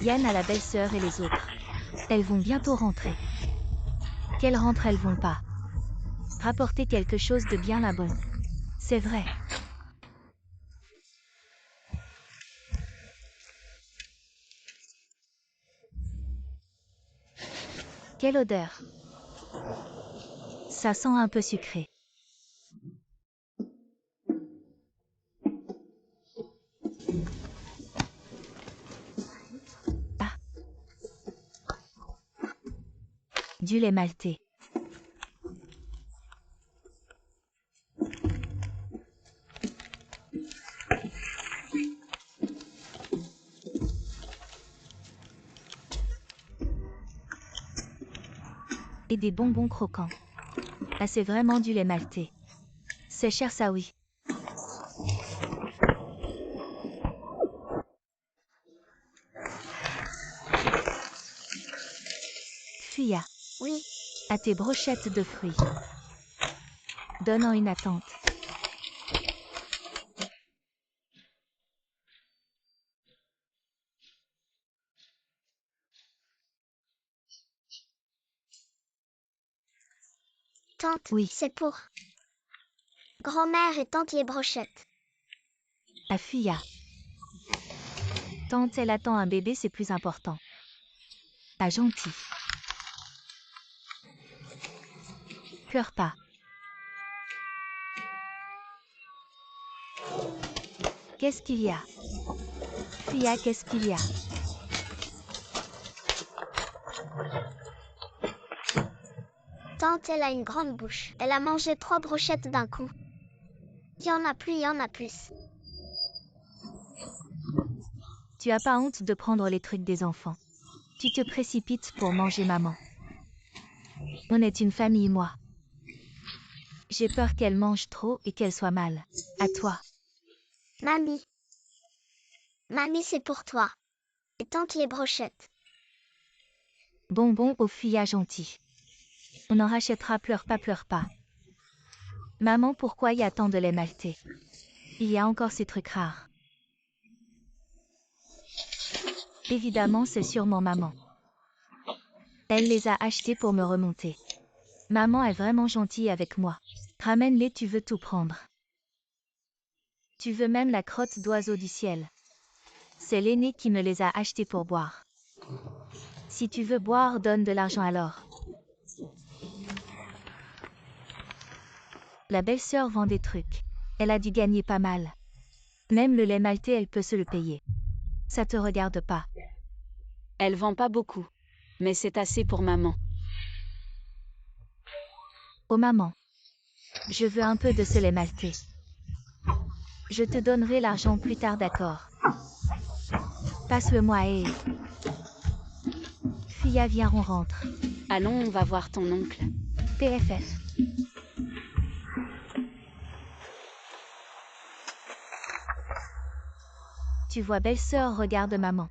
Yan a la belle-sœur et les autres. Elles vont bientôt rentrer. Qu'elles rentrent, elles vont pas. Rapporter quelque chose de bien là-bas. C'est vrai. Quelle odeur. Ça sent un peu sucré. Ah. Du lait maltais. Et des bonbons croquants. Ah, c'est vraiment du lait maltais. C'est cher ça, oui. Fuya.
Oui.
À tes brochettes de fruits. Donnant une attente.
Tante,
Oui.
c'est pour grand-mère et tante les brochettes.
À Fuya. Tante, elle attend un bébé, c'est plus important. Pas gentil. Pleure pas. Qu'est-ce qu'il y a? Fuya, qu'est-ce qu'il y a?
Tante, elle a une grande bouche. Elle a mangé 3 brochettes d'un coup. Il y en a plus, il y en a plus.
Tu as pas honte de prendre les trucs des enfants? Tu te précipites pour manger maman. On est une famille, moi. J'ai peur qu'elle mange trop et qu'elle soit mal. À toi.
Mamie. Mamie, c'est pour toi. Et tante les brochettes.
Bonbon au Fuya gentil. On en rachètera, pleure pas, pleure pas. Maman, pourquoi y a tant de lait maltais? Il y a encore ces trucs rares. Évidemment, c'est sûrement maman. Elle les a achetés pour me remonter. Maman est vraiment gentille avec moi. Ramène-les, tu veux tout prendre. Tu veux même la crotte d'oiseau du ciel. C'est l'aîné qui me les a achetés pour boire. Si tu veux boire, donne de l'argent alors. La belle-sœur vend des trucs. Elle a dû gagner pas mal. Même le lait maltais, elle peut se le payer. Ça te regarde pas.
Elle vend pas beaucoup. Mais c'est assez pour maman.
Oh maman. Je veux un peu de ce lait maltais. Je te donnerai l'argent plus tard, d'accord? Passe-le-moi et... Fuya, viens, on rentre.
Allons, on va voir ton oncle.
PFF. Tu vois, belle-sœur, regarde maman.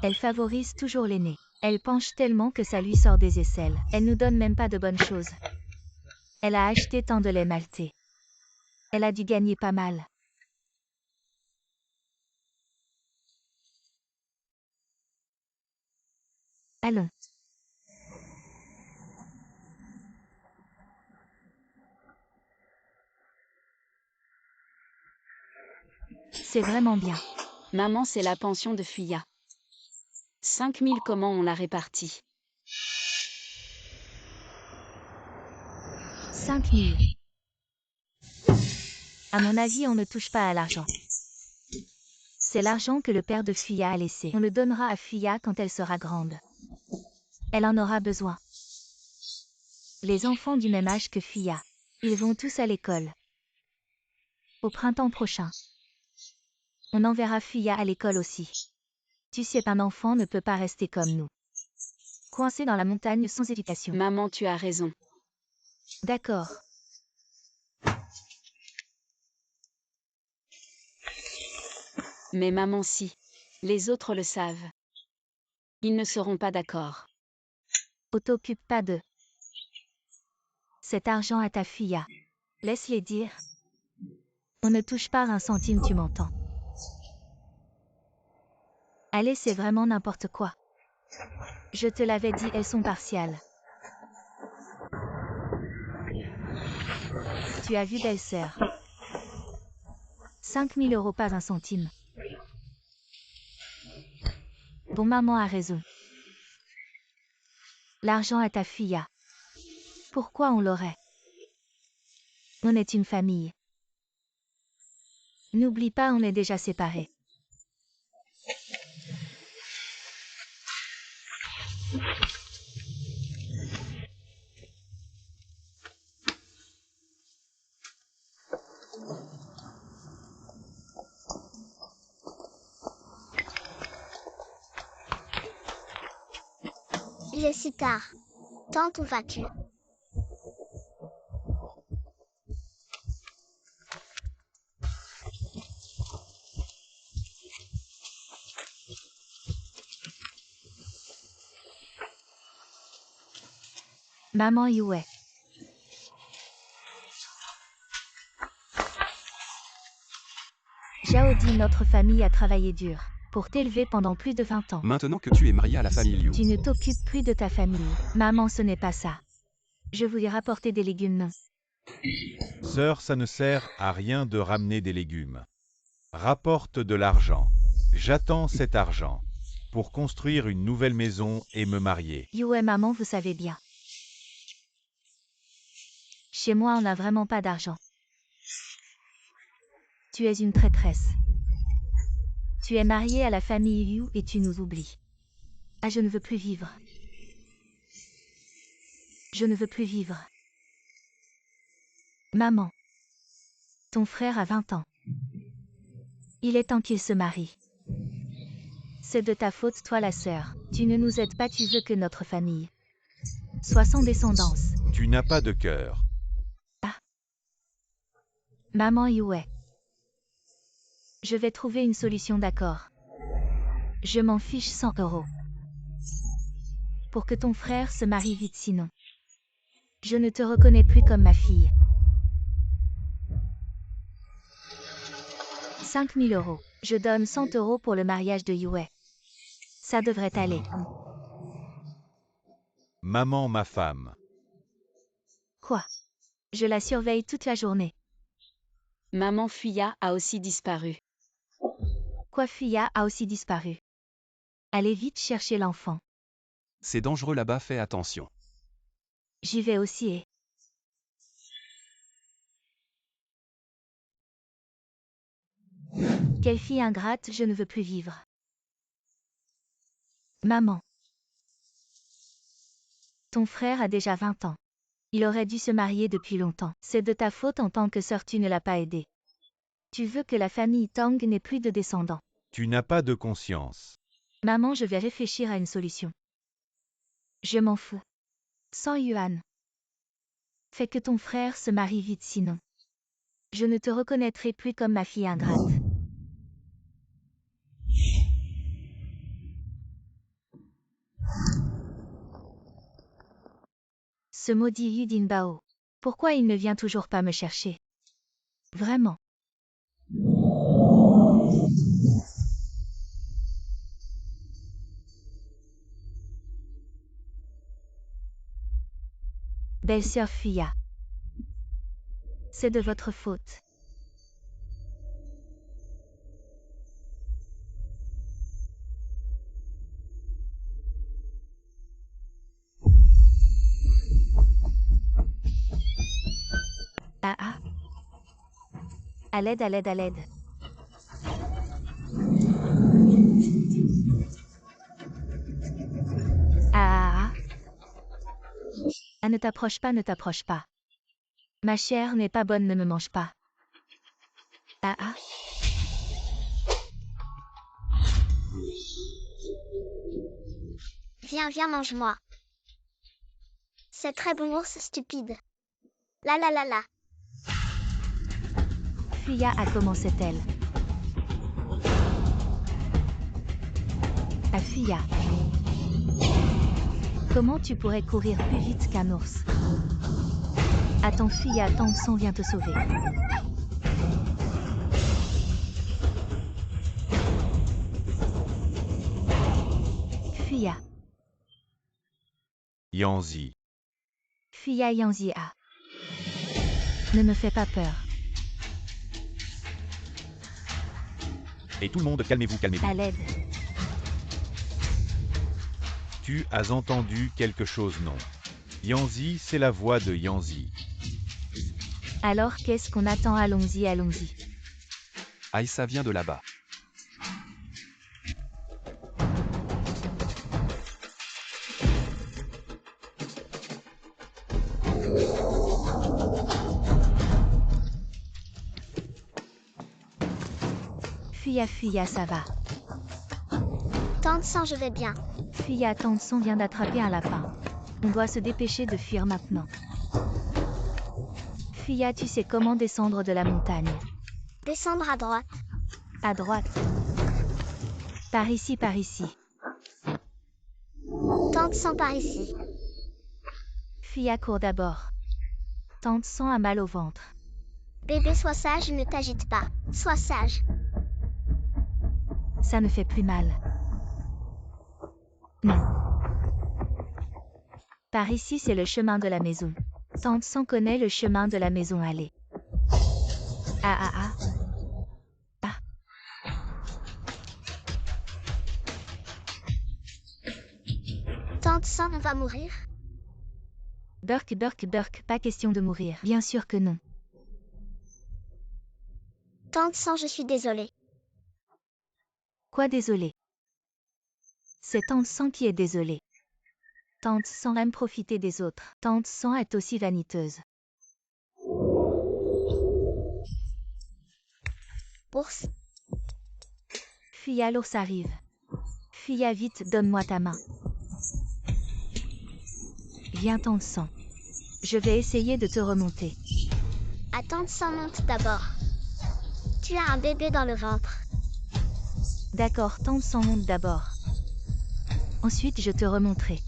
Elle favorise toujours l'aîné. Elle penche tellement que ça lui sort des aisselles. Elle nous donne même pas de bonnes choses. Elle a acheté tant de lait maltais. Elle a dû gagner pas mal. Allons. C'est vraiment bien.
Maman, c'est la pension de Fuya. 5000, comment on l'a répartie?
5000. À mon avis, on ne touche pas à l'argent. C'est l'argent que le père de Fuya a laissé. On le donnera à Fuya quand elle sera grande. Elle en aura besoin. Les enfants du même âge que Fuya. Ils vont tous à l'école. Au printemps prochain. On enverra Fuya à l'école aussi. Tu sais, un enfant ne peut pas rester comme nous. Coincé dans la montagne sans éducation.
Maman, tu as raison.
D'accord.
Mais maman, si. Les autres le savent. Ils ne seront pas d'accord.
T'occupe pas de cet argent à ta Fuya. Laisse-les dire. On ne touche pas un centime, tu m'entends? Allez, c'est vraiment n'importe quoi. Je te l'avais dit, elles sont partiales. Tu as vu, belle-sœur? 5000 €, pas un centime. Bon, maman a raison. L'argent à ta Fuya. Pourquoi on l'aurait? On est une famille. N'oublie pas, on est déjà séparés.
Il est si tard. Tante, où vas-tu?
Maman y est. Zhao dit, notre famille a travaillé dur pour t'élever pendant plus de 20 ans.
Maintenant que tu es marié à la famille Liu,
Tu ne t'occupes plus de ta famille. Maman, ce n'est pas ça. Je voulais rapporter des légumes, non.
Sœur, ça ne sert à rien de ramener des légumes. Rapporte de l'argent. J'attends cet argent pour construire une nouvelle maison et me marier.
Yue, maman, vous savez bien. Chez moi, on n'a vraiment pas d'argent. Tu es une traîtresse. Tu es mariée à la famille Yu et tu nous oublies. Ah, je ne veux plus vivre. Je ne veux plus vivre. Maman. Ton frère a 20 ans. Il est temps qu'il se marie. C'est de ta faute, toi la sœur. Tu ne nous aides pas, tu veux que notre famille soit sans descendance.
Tu n'as pas de cœur.
Maman Yue. Je vais trouver une solution, d'accord. Je m'en fiche 100 €. Pour que ton frère se marie vite, sinon je ne te reconnais plus comme ma fille. 5 000 €. Je donne 100 € pour le mariage de Yue. Ça devrait aller.
Maman, ma femme.
Quoi? Je la surveille toute la journée.
Maman Fuya a aussi disparu.
Quoi, Fuya a aussi disparu? Allez vite chercher l'enfant.
C'est dangereux là-bas, fais attention.
J'y vais aussi et... Quelle fille ingrate, je ne veux plus vivre. Maman. Ton frère a déjà 20 ans. Il aurait dû se marier depuis longtemps. C'est de ta faute en tant que sœur, tu ne l'as pas aidé. Tu veux que la famille Tang n'ait plus de descendants.
Tu n'as pas de conscience.
Maman, je vais réfléchir à une solution. Je m'en fous. 100 yuan. Fais que ton frère se marie vite, sinon je ne te reconnaîtrai plus comme ma fille ingrate. Ce maudit Yudin Bao. Pourquoi il ne vient toujours pas me chercher? Vraiment. Belle-sœur Fuya. C'est de votre faute. Ah ah. À l'aide, à l'aide, à l'aide. Ah ah ah. Ah, ne t'approche pas, ne t'approche pas. Ma chair n'est pas bonne, ne me mange pas. Ah ah.
Viens, viens, mange-moi. C'est très bon ours stupide. La la la la.
Fuya a commencé-elle. Ah Fuya. Comment tu pourrais courir plus vite qu'un ours? Attends Fuya, Tang-san vient te sauver. Fuya.
Yanzi.
Fuya Yanzia. Ne me fais pas peur.
Et tout le monde, calmez-vous, calmez-vous.
À l'aide.
Tu as entendu quelque chose, non? Yanzi, c'est la voix de Yanzi.
Alors qu'est-ce qu'on attend? Allons-y, allons-y.
Aïe, ça vient de là-bas.
Fuya, Fuya, ça va.
Tang-san, je vais bien.
Fuya, Tang-san vient d'attraper un lapin. On doit se dépêcher de fuir maintenant. Fuya, tu sais comment descendre de la montagne?
Descendre à droite.
À droite. Par ici, par ici.
Tang-san par ici.
Fuya court d'abord. Tang-san a mal au ventre.
Bébé, sois sage, ne t'agite pas. Sois sage.
Ça ne fait plus mal. Non. Par ici, c'est le chemin de la maison. Tante Sang connaît le chemin de la maison. Allez. Ah ah ah. Ah.
Tante Sang, on va mourir?
Burk, burk, burk, pas question de mourir. Bien sûr que non.
Tante Sang, je suis désolée.
Quoi désolé? C'est Tante Sang qui est désolée. Tante Sang aime profiter des autres. Tante Sang est aussi vaniteuse.
Ours,
Fuya, l'ours arrive. Fuya, vite, donne-moi ta main. Viens, Tante Sang. Je vais essayer de te remonter.
à Tante Sang, monte d'abord. Tu as un bébé dans le ventre.
D'accord, Tante Sang monte d'abord. Ensuite, je te remonterai.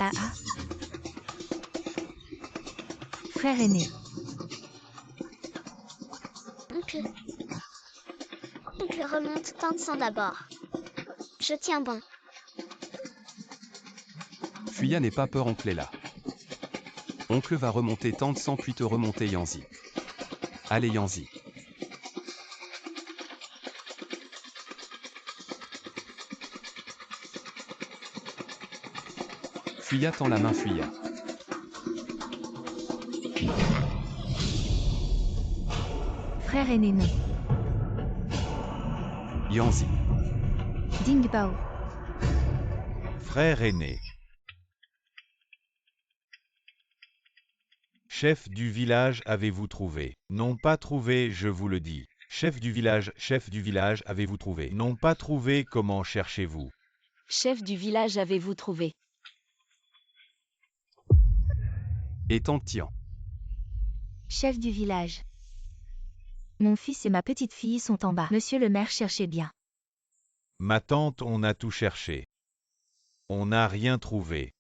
Ah ah. Frère aîné.
Oncle. Oncle, remonte Tante Sang d'abord. Je tiens bon.
Fuya n'aie pas peur, oncle est là. Oncle va remonter Tante Sang puis te remonter Yanzi. Allez Yanzi. Fuya tend la main Fuya.
Frère aîné non.
Yanzi.
Ding Bao.
Frère aîné. Chef du village, avez-vous trouvé? Non pas trouvé, je vous le dis. Chef du village, avez-vous trouvé? Non pas trouvé, comment cherchez-vous?
Chef du village, avez-vous trouvé?
Et Tante Tian.
Chef du village. Mon fils et ma petite fille sont en bas. Monsieur le maire, cherchez bien.
Ma tante, on a tout cherché. On n'a rien trouvé.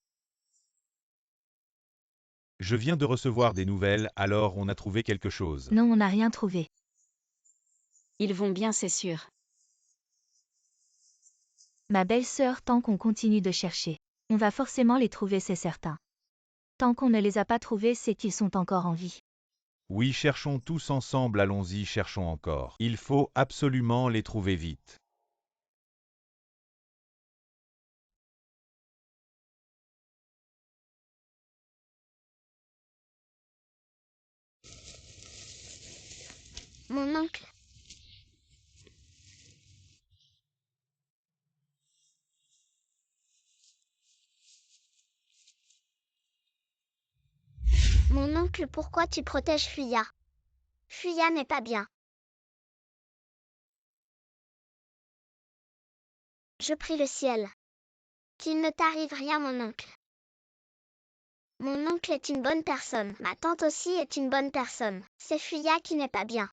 Je viens de recevoir des nouvelles, alors on a trouvé quelque chose.
Non, on n'a rien trouvé.
Ils vont bien, c'est sûr.
Ma belle-sœur, tant qu'on continue de chercher, on va forcément les trouver, c'est certain. Tant qu'on ne les a pas trouvés, c'est qu'ils sont encore en vie.
Oui, cherchons tous ensemble, allons-y, cherchons encore. Il faut absolument les trouver vite.
Mon oncle. Mon oncle, pourquoi tu protèges Fuya? Fuya n'est pas bien. Je prie le ciel. Qu'il ne t'arrive rien, mon oncle. Mon oncle est une bonne personne. Ma tante aussi est une bonne personne. C'est Fuya qui n'est pas bien.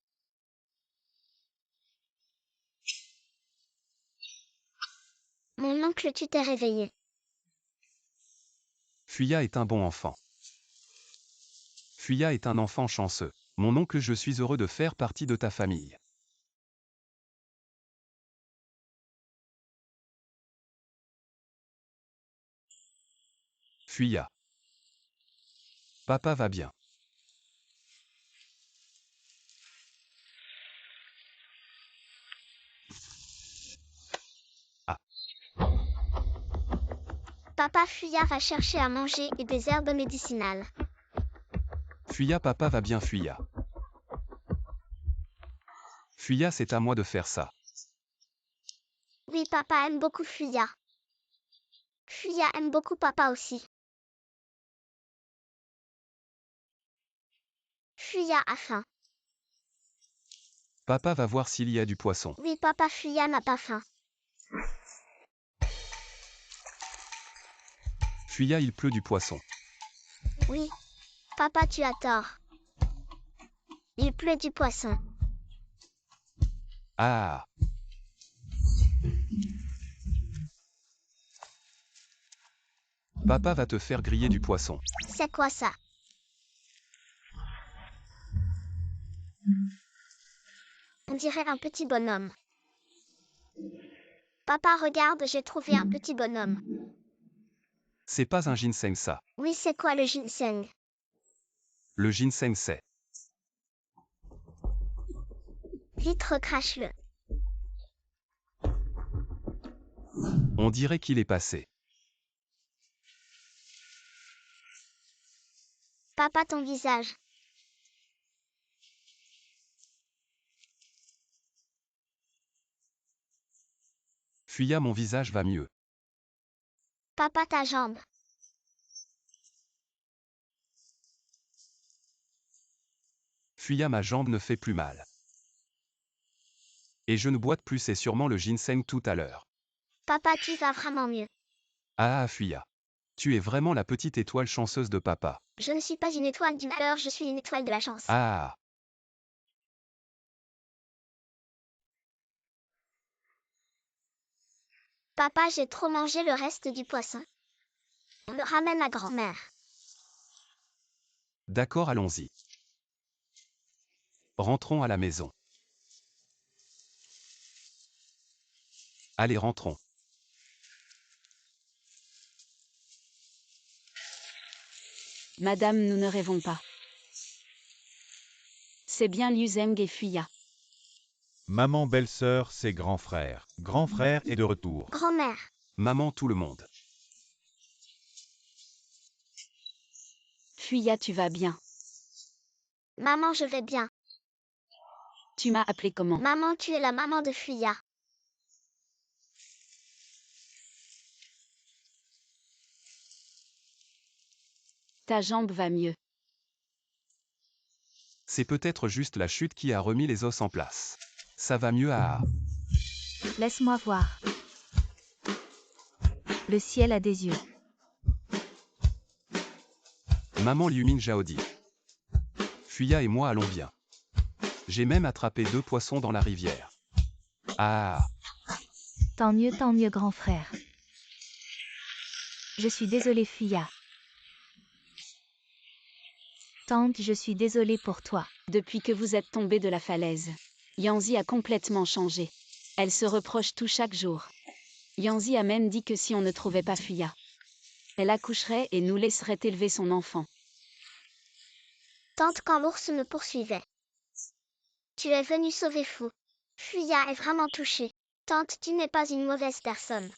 Mon oncle, tu t'es réveillé.
Fuya est un bon enfant. Fuya est un enfant chanceux. Mon oncle, je suis heureux de faire partie de ta famille. Fuya. Papa va bien.
Papa Fuya va chercher à manger et des herbes médicinales.
Fuya, papa va bien Fuya. Fuya, c'est à moi de faire ça.
Oui, papa aime beaucoup Fuya. Fuya aime beaucoup papa aussi. Fuya a faim.
Papa va voir s'il y a du poisson.
Oui, papa Fuya n'a pas faim.
Fuya, il pleut du poisson.
Oui, papa, tu as tort. Il pleut du poisson.
Ah. Papa va te faire griller du poisson.
C'est quoi ça? On dirait un petit bonhomme. Papa, regarde, j'ai trouvé un petit bonhomme.
C'est pas un ginseng ça.
Oui, c'est quoi le ginseng?
Le ginseng c'est.
Vite, recrache-le.
On dirait qu'il est passé.
Papa, ton visage.
Fuya, mon visage va mieux.
Papa, ta jambe.
Fuya, ma jambe ne fait plus mal. Et je ne boite plus, c'est sûrement le ginseng tout à l'heure.
Papa, tu vas vraiment mieux.
Ah, Fuya. Tu es vraiment la petite étoile chanceuse de papa.
Je ne suis pas une étoile du malheur, je suis une étoile de la chance.
Ah.
Papa, j'ai trop mangé le reste du poisson. On le ramène à grand-mère.
D'accord, allons-y. Rentrons à la maison. Allez, rentrons.
Madame, nous ne rêvons pas. C'est bien Liuzeng et Fuya.
Maman belle-sœur, c'est grand frère. Grand frère est de retour.
Grand-mère.
Maman, tout le monde.
Fuya, tu vas bien.
Maman, je vais bien.
Tu m'as appelé comment?
Maman, tu es la maman de Fuya.
Ta jambe va mieux.
C'est peut-être juste la chute qui a remis les os en place. Ça va mieux à...
Laisse-moi voir. Le ciel a des yeux.
Maman Liumin Jaodi. Fuya et moi allons bien. J'ai même attrapé 2 poissons dans la rivière. Ah.
Tant mieux, grand frère. Je suis désolée, Fuya. Tante, je suis désolée pour toi.
Depuis que vous êtes tombé de la falaise, Yanzi a complètement changé. Elle se reproche tout chaque jour. Yanzi a même dit que si on ne trouvait pas Fuya, elle accoucherait et nous laisserait élever son enfant.
Tante, quand l'ours me poursuivait. Tu es venue sauver Fou. Fuya est vraiment touchée. Tante, tu n'es pas une mauvaise personne.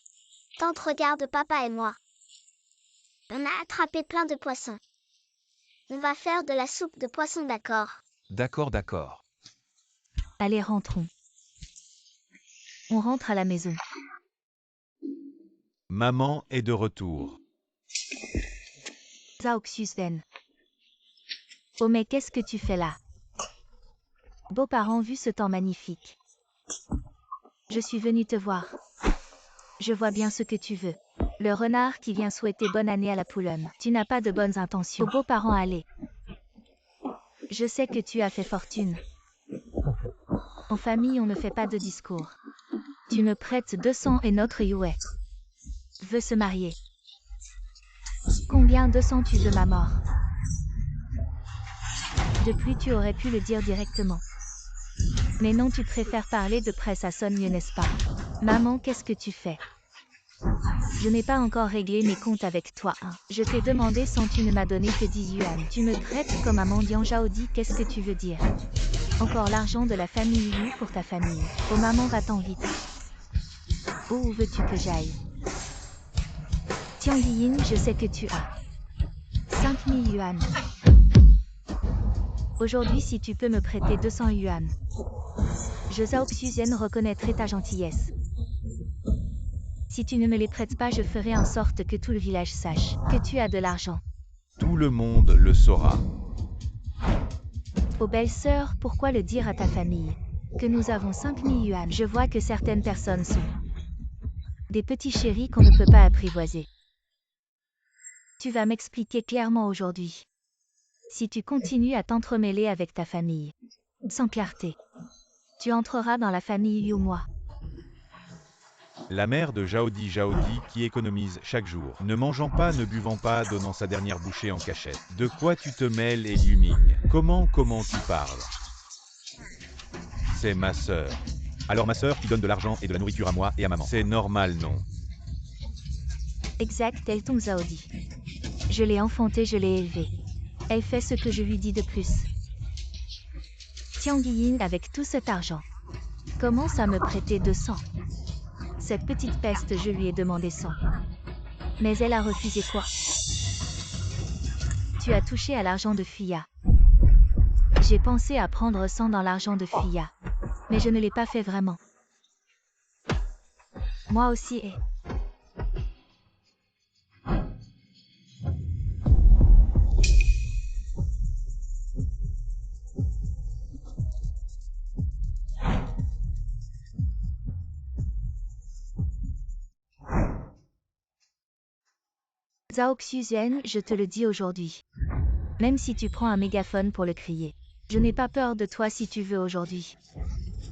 Tante, regarde papa et moi. On a attrapé plein de poissons. On va faire de la soupe de poisson, d'accord?
D'accord, d'accord.
Allez, rentrons. On rentre à la maison.
Maman est de retour.
Zaoxusden. Oh mais qu'est-ce que tu fais là? Beaux-parents, vu ce temps magnifique. Je suis venue te voir. Je vois bien ce que tu veux. Le renard qui vient souhaiter bonne année à la poulonne. Tu n'as pas de bonnes intentions. Aux beaux-parents, allez. Je sais que tu as fait fortune. En famille, on ne fait pas de discours. Tu me prêtes 200 et notre Yue veut se marier. Combien 200 tu veux ma mort? De plus, tu aurais pu le dire directement. Mais non, tu préfères parler de près, ça sonne mieux, n'est-ce pas? Maman, qu'est-ce que tu fais? Je n'ai pas encore réglé mes comptes avec toi. Hein. Je t'ai demandé sans tu ne m'as donné que 10 yuan. Tu me traites comme un mendiant Jaodi, qu'est-ce que tu veux dire? Encore l'argent de la famille Yu pour ta famille. Oh maman, va-t'en vite. Où veux-tu que j'aille? Tian Yin, je sais que tu as 5000 yuan. Aujourd'hui, si tu peux me prêter 200 yuan, je Zhao Xuzen reconnaîtrai ta gentillesse. Si tu ne me les prêtes pas, je ferai en sorte que tout le village sache que tu as de l'argent.
Tout le monde le saura.
Oh belle-sœur, pourquoi le dire à ta famille? Que nous avons 5000 yuan. Je vois que certaines personnes sont des petits chéris qu'on ne peut pas apprivoiser. Tu vas m'expliquer clairement aujourd'hui. Si tu continues à t'entremêler avec ta famille, sans clarté, tu entreras dans la famille Yu moi.
La mère de Jaodi qui économise chaque jour, ne mangeant pas, ne buvant pas, donnant sa dernière bouchée en cachette. De quoi tu te mêles et Luming? Comment tu parles? C'est ma sœur. Alors ma sœur qui donne de l'argent et de la nourriture à moi et à maman. C'est normal, non?
Exact, tel Tong Zhao dit. Je l'ai enfantée, je l'ai élevée. Elle fait ce que je lui dis de plus. Tiang Ying avec tout cet argent commence à me prêter 200. Cette petite peste, je lui ai demandé 100. Mais elle a refusé quoi? Tu as touché à l'argent de Fuya. J'ai pensé à prendre 100 dans l'argent de Fuya. Mais je ne l'ai pas fait vraiment. Moi aussi et... Zhao Xuzen, je te le dis aujourd'hui. Même si tu prends un mégaphone pour le crier. Je n'ai pas peur de toi si tu veux aujourd'hui.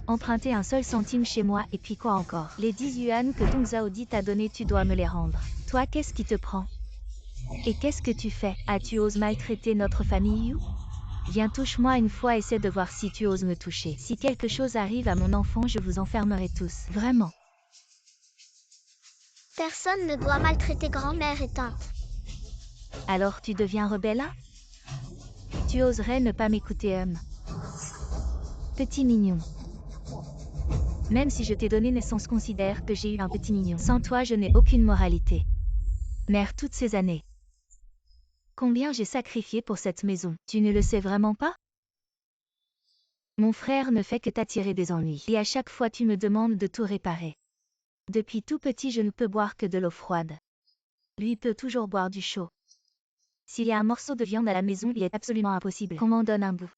Emprunter un seul centime chez moi et puis quoi encore? Les 10 yuan que Tong Zhao dit t'a donné, tu dois me les rendre. Toi, qu'est-ce qui te prend? Et qu'est-ce que tu fais? Ah, tu oses maltraiter notre famille, Yu? Viens, touche-moi une fois, essaie de voir si tu oses me toucher. Si quelque chose arrive à mon enfant, je vous enfermerai tous. Vraiment.
Personne ne doit maltraiter grand-mère et tante.
Alors tu deviens rebelle là? Tu oserais ne pas m'écouter, Petit mignon. Même si je t'ai donné naissance, considère que j'ai eu un petit mignon. Sans toi, je n'ai aucune moralité. Mère, toutes ces années. Combien j'ai sacrifié pour cette maison, tu ne le sais vraiment pas? Mon frère ne fait que t'attirer des ennuis. Et à chaque fois tu me demandes de tout réparer. Depuis tout petit, je ne peux boire que de l'eau froide. Lui peut toujours boire du chaud. S'il y a un morceau de viande à la maison, il est absolument impossible qu'on m'en donne un bout.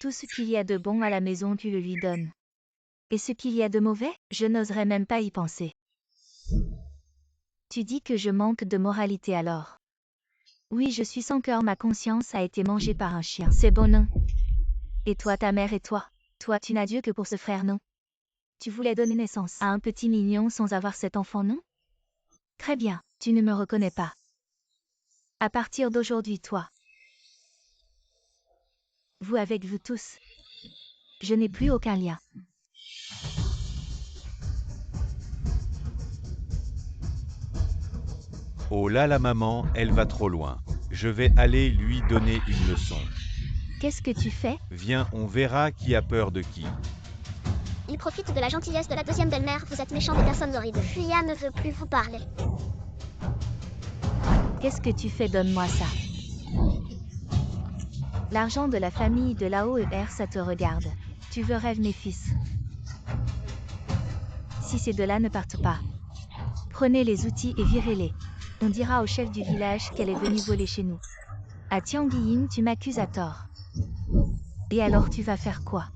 Tout ce qu'il y a de bon à la maison, tu le lui donnes. Et ce qu'il y a de mauvais, je n'oserais même pas y penser. Tu dis que je manque de moralité alors. Oui, je suis sans cœur, ma conscience a été mangée par un chien. C'est bon, non? Et toi, ta mère et toi? Toi, tu n'as Dieu que pour ce frère, non? Tu voulais donner naissance à un petit mignon sans avoir cet enfant, non? Très bien, tu ne me reconnais pas. À partir d'aujourd'hui, toi. Vous avec vous tous. Je n'ai plus aucun lien.
Oh là la maman, elle va trop loin. Je vais aller lui donner une leçon.
Qu'est-ce que tu fais?
Viens, on verra qui a peur de qui.
Il profite de la gentillesse de la deuxième belle-mère, vous êtes méchants des personnes horribles. Fuya ne veut plus vous parler.
Qu'est-ce que tu fais? Donne-moi ça. L'argent de la famille de l'AOER, ça te regarde. Tu veux rêve, mes fils. Si ces deux-là ne partent pas, prenez les outils et virez-les. On dira au chef du village qu'elle est venue voler chez nous. À Tiang Ying, tu m'accuses à tort. Et alors tu vas faire quoi?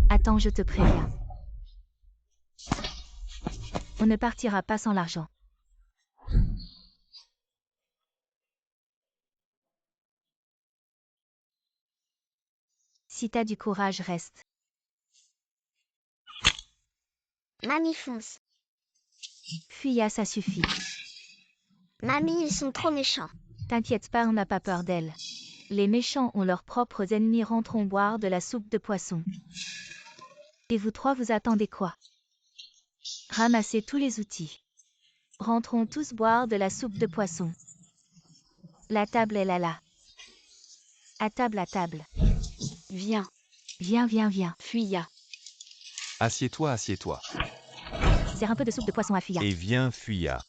Attends, je te préviens. On ne partira pas sans l'argent. Si t'as du courage, reste.
Mamie fonce.
Fuya, ça suffit.
Mamie, ils sont trop méchants.
T'inquiète pas, on n'a pas peur d'elle. Les méchants ont leurs propres ennemis, rentrons boire de la soupe de poisson. Et vous trois, vous attendez quoi? Ramassez tous les outils. Rentrons tous boire de la soupe de poisson. La table est là. À table, à table.
Viens,
Viens, viens, viens.
Fuya.
Assieds-toi, assieds-toi.
Sers un peu de soupe de poisson à Fuya.
Et viens, Fuya.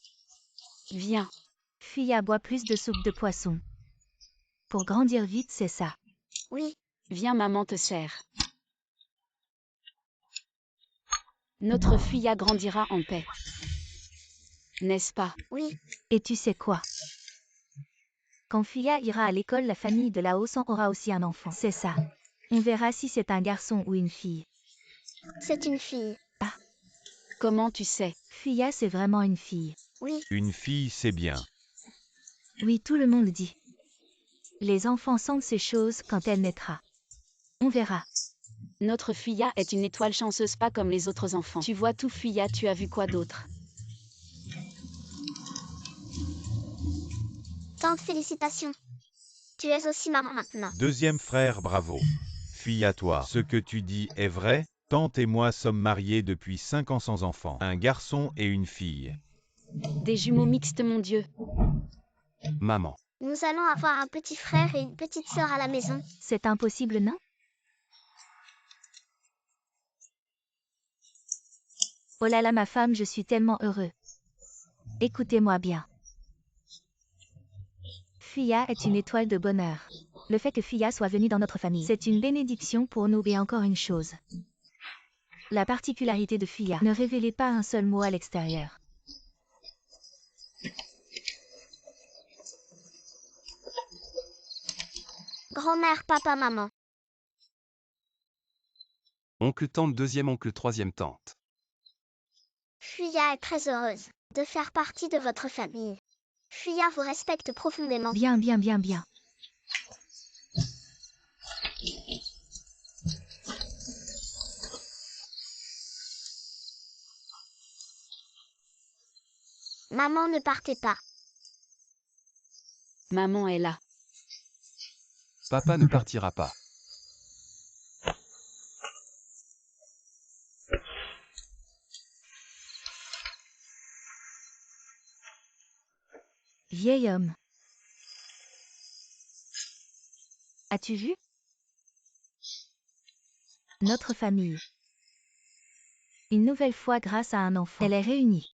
Viens,
Fuya boit plus de soupe de poisson. Pour grandir vite, c'est ça.
Oui,
viens, maman te sert. Notre Fuya grandira en paix. N'est-ce pas?
oui.
Et tu sais quoi? Quand Fuya ira à l'école, la famille de Lao San aura aussi un enfant. C'est ça. On verra si c'est un garçon ou une fille.
C'est une fille.
Comment tu sais?
Fuya, c'est vraiment une fille.
Oui,
Une fille, c'est bien.
Oui, tout le monde dit. Les enfants sentent ces choses quand elle naîtra. On verra.
Notre Fuya est une étoile chanceuse, pas comme les autres enfants. Tu vois tout, Fuya, tu as vu quoi d'autre?
tante, félicitations. Tu es aussi maman maintenant.
Deuxième frère, bravo. Fille à toi. Ce que tu dis est vrai. Tante et moi sommes mariés depuis 5 ans sans enfant. Un garçon et une fille.
Des jumeaux mixtes, mon Dieu.
Maman.
Nous allons avoir un petit frère et une petite sœur à la maison.
C'est impossible, non? Oh là là, ma femme, je suis tellement heureux. Écoutez-moi bien. Fia est une étoile de bonheur. Le fait que Fia soit venue dans notre famille, c'est une bénédiction pour nous. Et encore une chose. La particularité de Fia, ne révélez pas un seul mot à l'extérieur.
Grand-mère, papa, maman.
Oncle tante deuxième oncle troisième tante.
Fia est très heureuse de faire partie de votre famille. Fia vous respecte profondément.
Bien, bien, bien, bien.
Maman, ne partez pas.
Maman est là.
Papa ne partira pas.
Vieil homme. As-tu vu? Notre famille. Une nouvelle fois grâce à un enfant. Elle est réunie.